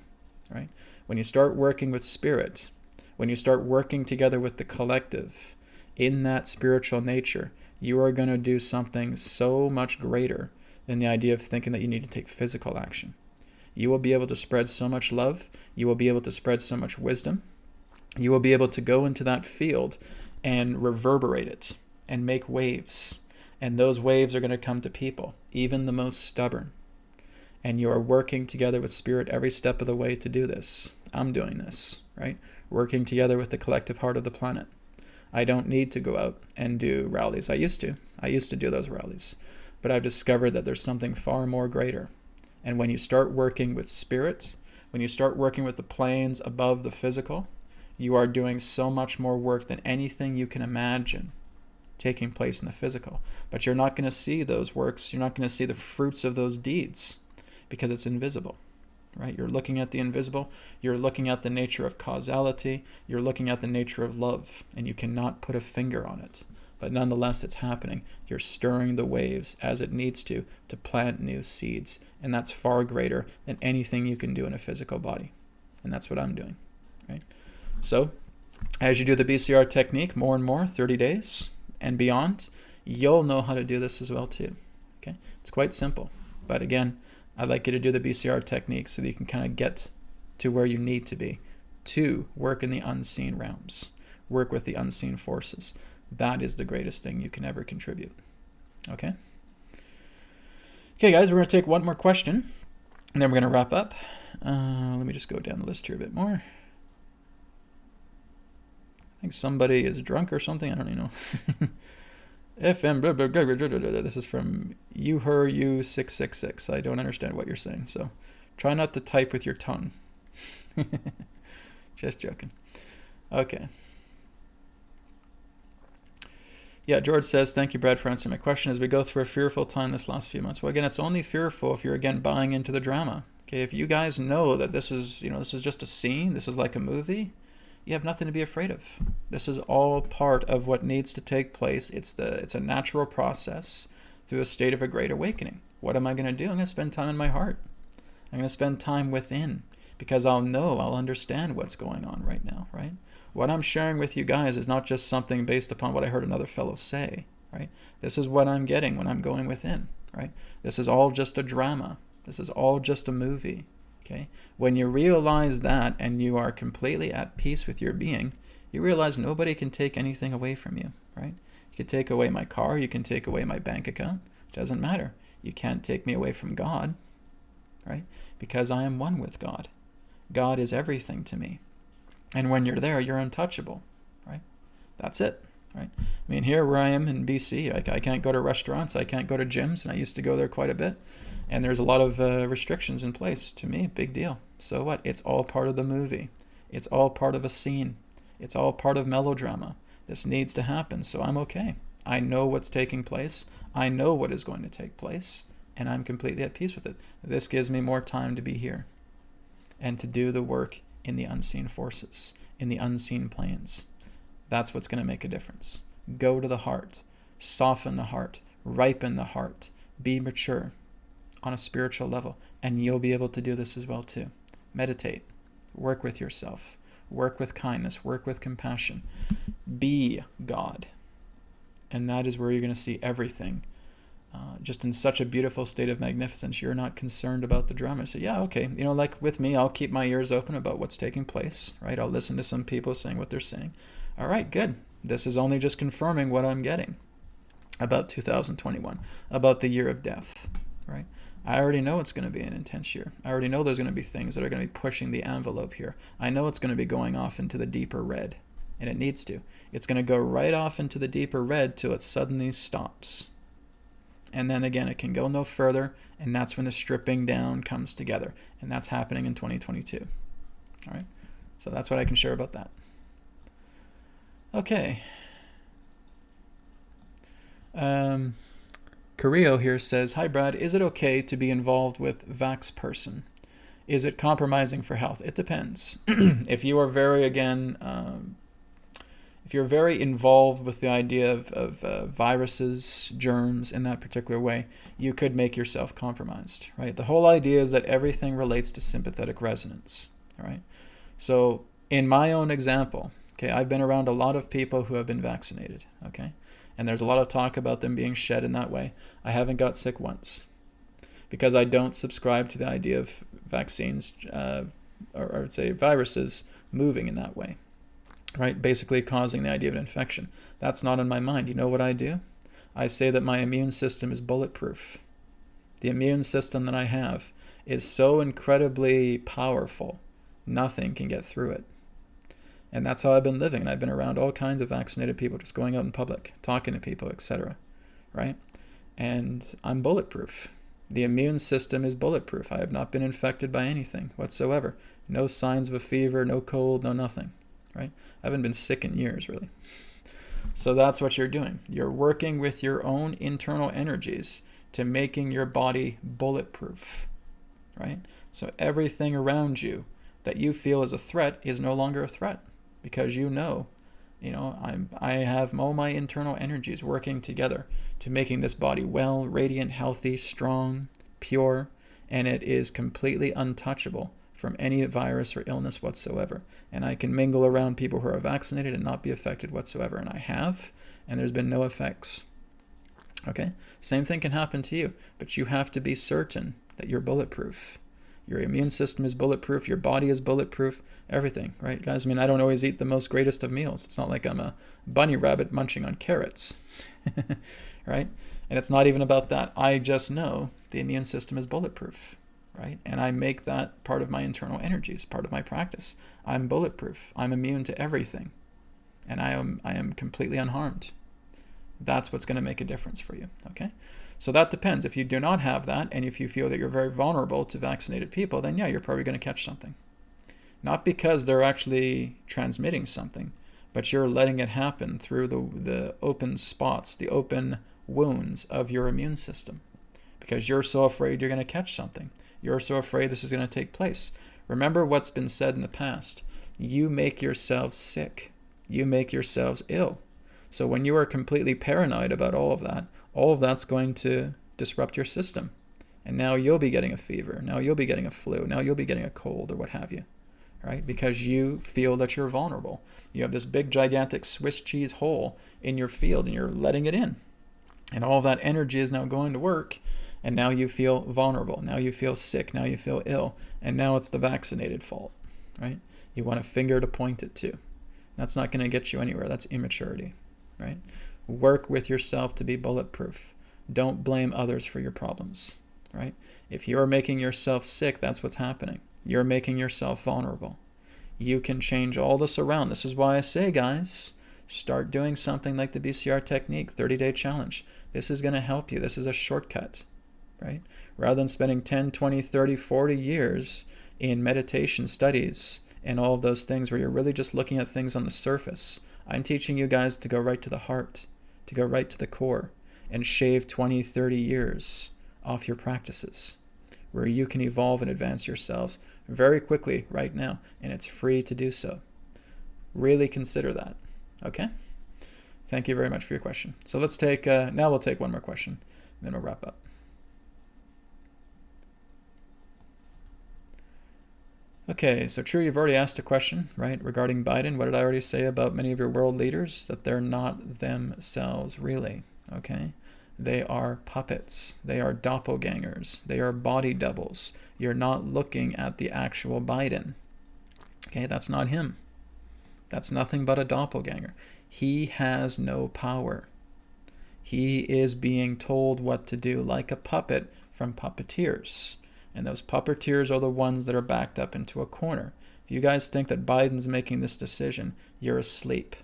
right? When you start working with spirit, when you start working together with the collective in that spiritual nature, you are going to do something so much greater than the idea of thinking that you need to take physical action. You will be able to spread so much love. You will be able to spread so much wisdom. You will be able to go into that field and reverberate it and make waves. And those waves are going to come to people, even the most stubborn. And you are working together with spirit every step of the way to do this. I'm doing this, right? Working together with the collective heart of the planet. I don't need to go out and do rallies. I used to do those rallies. But I've discovered that there's something far more greater. And when you start working with spirit, when you start working with the planes above the physical, you are doing so much more work than anything you can imagine taking place in the physical. But you're not going to see those works. You're not going to see the fruits of those deeds because it's invisible, right? You're looking at the invisible. You're looking at the nature of causality. You're looking at the nature of love, and you cannot put a finger on it. But nonetheless, it's happening. You're stirring the waves as it needs to plant new seeds. And that's far greater than anything you can do in a physical body. And that's what I'm doing, right? So as you do the BCR technique more and more, 30 days and beyond, you'll know how to do this as well too, okay? It's quite simple. But again, I'd like you to do the BCR technique so that you can kind of get to where you need to be to work in the unseen realms, work with the unseen forces. That is the greatest thing you can ever contribute, okay? Okay, guys, we're going to take one more question, and then we're going to wrap up. Let me just go down the list here a bit more. I think somebody is drunk or something. I don't even know. FM, blah, blah, blah, blah, blah, blah. This is from you666. I don't understand what you're saying, so try not to type with your tongue. Just joking. Okay. Yeah, George says, thank you, Brad, for answering my question. As we go through a fearful time this last few months. Well, again, it's only fearful if you're, again, buying into the drama. Okay, if you guys know that this is just a scene, this is like a movie, you have nothing to be afraid of. This is all part of what needs to take place. It's a natural process through a state of a great awakening. What am I going to do? I'm going to spend time in my heart. I'm going to spend time within, because I'll understand what's going on right now, right? What I'm sharing with you guys is not just something based upon what I heard another fellow say, right? This is what I'm getting when I'm going within, right? This is all just a drama. This is all just a movie, okay? When you realize that and you are completely at peace with your being, you realize nobody can take anything away from you, right? You can take away my car, you can take away my bank account. It doesn't matter. You can't take me away from God, right? Because I am one with God. God is everything to me. And when you're there, you're untouchable, right? That's it, right? I mean, here where I am in BC, I can't go to restaurants, I can't go to gyms, and I used to go there quite a bit. And there's a lot of restrictions in place. To me, big deal. So what? It's all part of the movie. It's all part of a scene. It's all part of melodrama. This needs to happen, so I'm okay. I know what's taking place. I know what is going to take place, and I'm completely at peace with it. This gives me more time to be here and to do the work in the unseen forces, in the unseen planes. That's what's going to make a difference. Go to the heart, soften the heart, ripen the heart, be mature on a spiritual level, and you'll be able to do this as well too. Meditate, work with yourself, work with kindness, work with compassion. Be God. And that is where you're going to see everything just in such a beautiful state of magnificence. You're not concerned about the drama. So yeah, okay, like with me, I'll keep my ears open about what's taking place, right? I'll listen to some people saying what they're saying. All right, good. This is only just confirming what I'm getting about 2021, about the year of death, right? I already know it's going to be an intense year. I already know there's going to be things that are going to be pushing the envelope here. I know it's going to be going off into the deeper red, and it needs to. It's going to go right off into the deeper red till it suddenly stops. And then again, it can go no further, and that's when the stripping down comes together. And that's happening in 2022. All right? So that's what I can share about that. Okay. Carrillo here says, "Hi Brad, is it okay to be involved with Vax person? Is it compromising for health? It depends. If you are very, if you're very involved with the idea of viruses, germs in that particular way, you could make yourself compromised, right? The whole idea is that everything relates to sympathetic resonance, all right? So in my own example, okay, I've been around a lot of people who have been vaccinated, okay? And there's a lot of talk about them being shed in that way. I haven't got sick once because I don't subscribe to the idea of vaccines, or I would say viruses, moving in that way, right? Basically causing the idea of an infection. That's not in my mind. You know what I do? I say that my immune system is bulletproof. The immune system that I have is so incredibly powerful, nothing can get through it. And that's how I've been living. And I've been around all kinds of vaccinated people, just going out in public, talking to people, etc. Right? And I'm bulletproof. The immune system is bulletproof. I have not been infected by anything whatsoever. No signs of a fever, no cold, no nothing. Right? I haven't been sick in years, really. So that's what you're doing. You're working with your own internal energies to making your body bulletproof. Right? So everything around you that you feel is a threat is no longer a threat. Because I have all my internal energies working together to making this body well, radiant, healthy, strong, pure, and it is completely untouchable from any virus or illness whatsoever. And I can mingle around people who are vaccinated and not be affected whatsoever. And I have, and there's been no effects. Okay? Same thing can happen to you, but you have to be certain that you're bulletproof. Your immune system is bulletproof. Your body is bulletproof. Everything, right, guys? I mean, I don't always eat the most greatest of meals. It's not like I'm a bunny rabbit munching on carrots, right? And it's not even about that. I just know the immune system is bulletproof, right? And I make that part of my internal energies, part of my practice. I'm bulletproof. I'm immune to everything. And I am completely unharmed. That's what's going to make a difference for you, okay? So that depends. If you do not have that, and if you feel that you're very vulnerable to vaccinated people, then yeah, you're probably going to catch something. Not because they're actually transmitting something, but you're letting it happen through the open spots, the open wounds of your immune system. Because you're so afraid you're going to catch something. You're so afraid this is going to take place. Remember what's been said in the past. You make yourselves sick. You make yourselves ill. So when you are completely paranoid about all of that's going to disrupt your system. And now you'll be getting a fever. Now you'll be getting a flu. Now you'll be getting a cold or what have you. Right? Because you feel that you're vulnerable. You have this big, gigantic Swiss cheese hole in your field and you're letting it in. And all of that energy is now going to work. And now you feel vulnerable. Now you feel sick. Now you feel ill. And now it's the vaccinated fault. Right? You want a finger to point it to. That's not going to get you anywhere. That's immaturity. Right? Work with yourself to be bulletproof. Don't blame others for your problems. Right? If you're making yourself sick, that's what's happening. You're making yourself vulnerable. You can change all this around. This is why I say, guys, start doing something like the BCR Technique 30-day challenge. This is going to help you. This is a shortcut, right? Rather than spending 10, 20, 30, 40 years in meditation studies and all of those things where you're really just looking at things on the surface, I'm teaching you guys to go right to the heart, to go right to the core, and shave 20, 30 years off your practices, where you can evolve and advance yourselves very quickly right now, and it's free to do so. Really consider that, okay? Thank you very much for your question. So let's take, now we'll take one more question, and then we'll wrap up. Okay, so true, you've already asked a question, right, regarding Biden. What did I already say about many of your world leaders? That they're not themselves, really, okay? They are puppets. They are doppelgangers. They are body doubles. You're not looking at the actual Biden. Okay, that's not him. That's nothing but a doppelganger. He has no power. He is being told what to do like a puppet from puppeteers. And those puppeteers are the ones that are backed up into a corner. If you guys think that Biden's making this decision, you're asleep,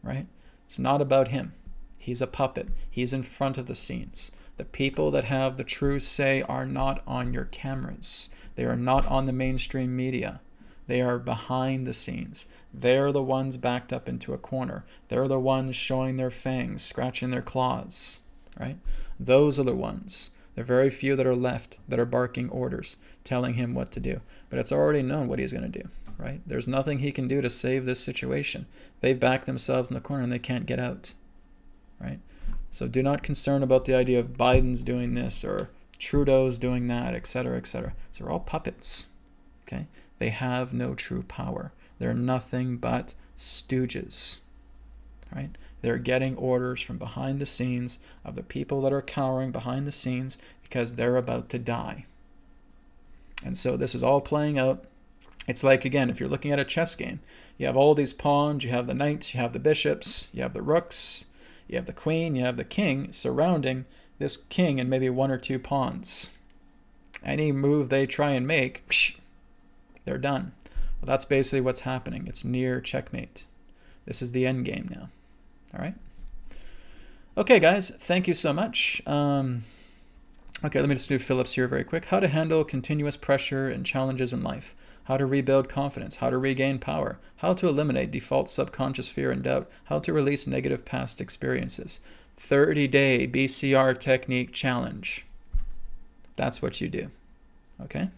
right? It's not about him. He's a puppet. He's in front of the scenes. The people that have the true say are not on your cameras. They are not on the mainstream media. They are behind the scenes. They're the ones backed up into a corner. They're the ones showing their fangs, scratching their claws, right? Those are the ones. There are very few that are left that are barking orders, telling him what to do. But it's already known what he's going to do, right? There's nothing he can do to save this situation. They've backed themselves in the corner and they can't get out, right? So do not concern about the idea of Biden's doing this or Trudeau's doing that, etc., etc. So they're all puppets, okay? They have no true power. They're nothing but stooges, right? They're getting orders from behind the scenes of the people that are cowering behind the scenes because they're about to die. And so this is all playing out. It's like, again, if you're looking at a chess game, you have all these pawns, you have the knights, you have the bishops, you have the rooks, you have the queen, you have the king surrounding this king and maybe one or two pawns. Any move they try and make, they're done. Well, that's basically what's happening. It's near checkmate. This is the end game now. All right. Okay, guys, thank you so much. Okay, let me just do Phillips here very quick. How to handle continuous pressure and challenges in life. How to rebuild confidence. How to regain power. How to eliminate default subconscious fear and doubt. How to release negative past experiences. 30-day BCR Technique Challenge. That's what you do. Okay?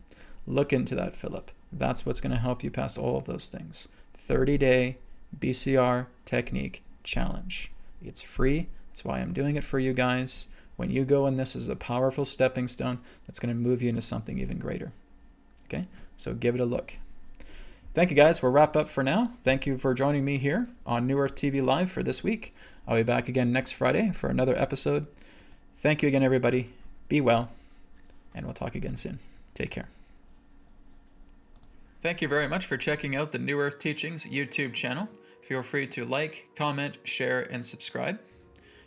Look into that, Philip. That's what's going to help you past all of those things. 30-day BCR Technique Challenge. It's free. That's why I'm doing it for you guys. When you go in, this is a powerful stepping stone that's going to move you into something even greater. Okay? So give it a look. Thank you, guys. We'll wrap up for now. Thank you for joining me here on New Earth TV Live for this week. I'll be back again next Friday for another episode. Thank you again, everybody. Be well, and we'll talk again soon. Take care. Thank you very much for checking out the New Earth Teachings YouTube channel. Feel free to like, comment, share, and subscribe.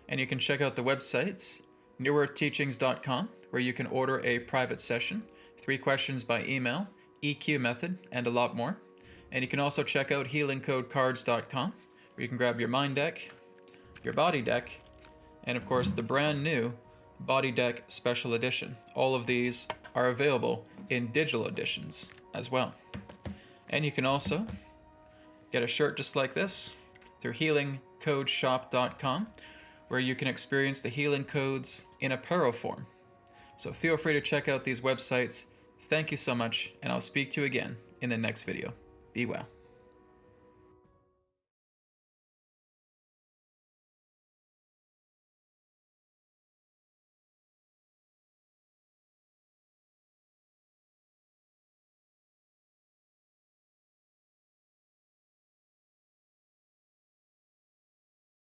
And you can check out the websites, newearthteachings.com, where you can order a private session, 3 questions by email, EQ method, and a lot more. And you can also check out healingcodecards.com, where you can grab your mind deck, your body deck, and of course the brand new Body Deck Special Edition. All of these are available in digital editions as well. And you can also get a shirt just like this through healingcodeshop.com, where you can experience the healing codes in apparel form. So feel free to check out these websites. Thank you so much, and I'll speak to you again in the next video. Be well.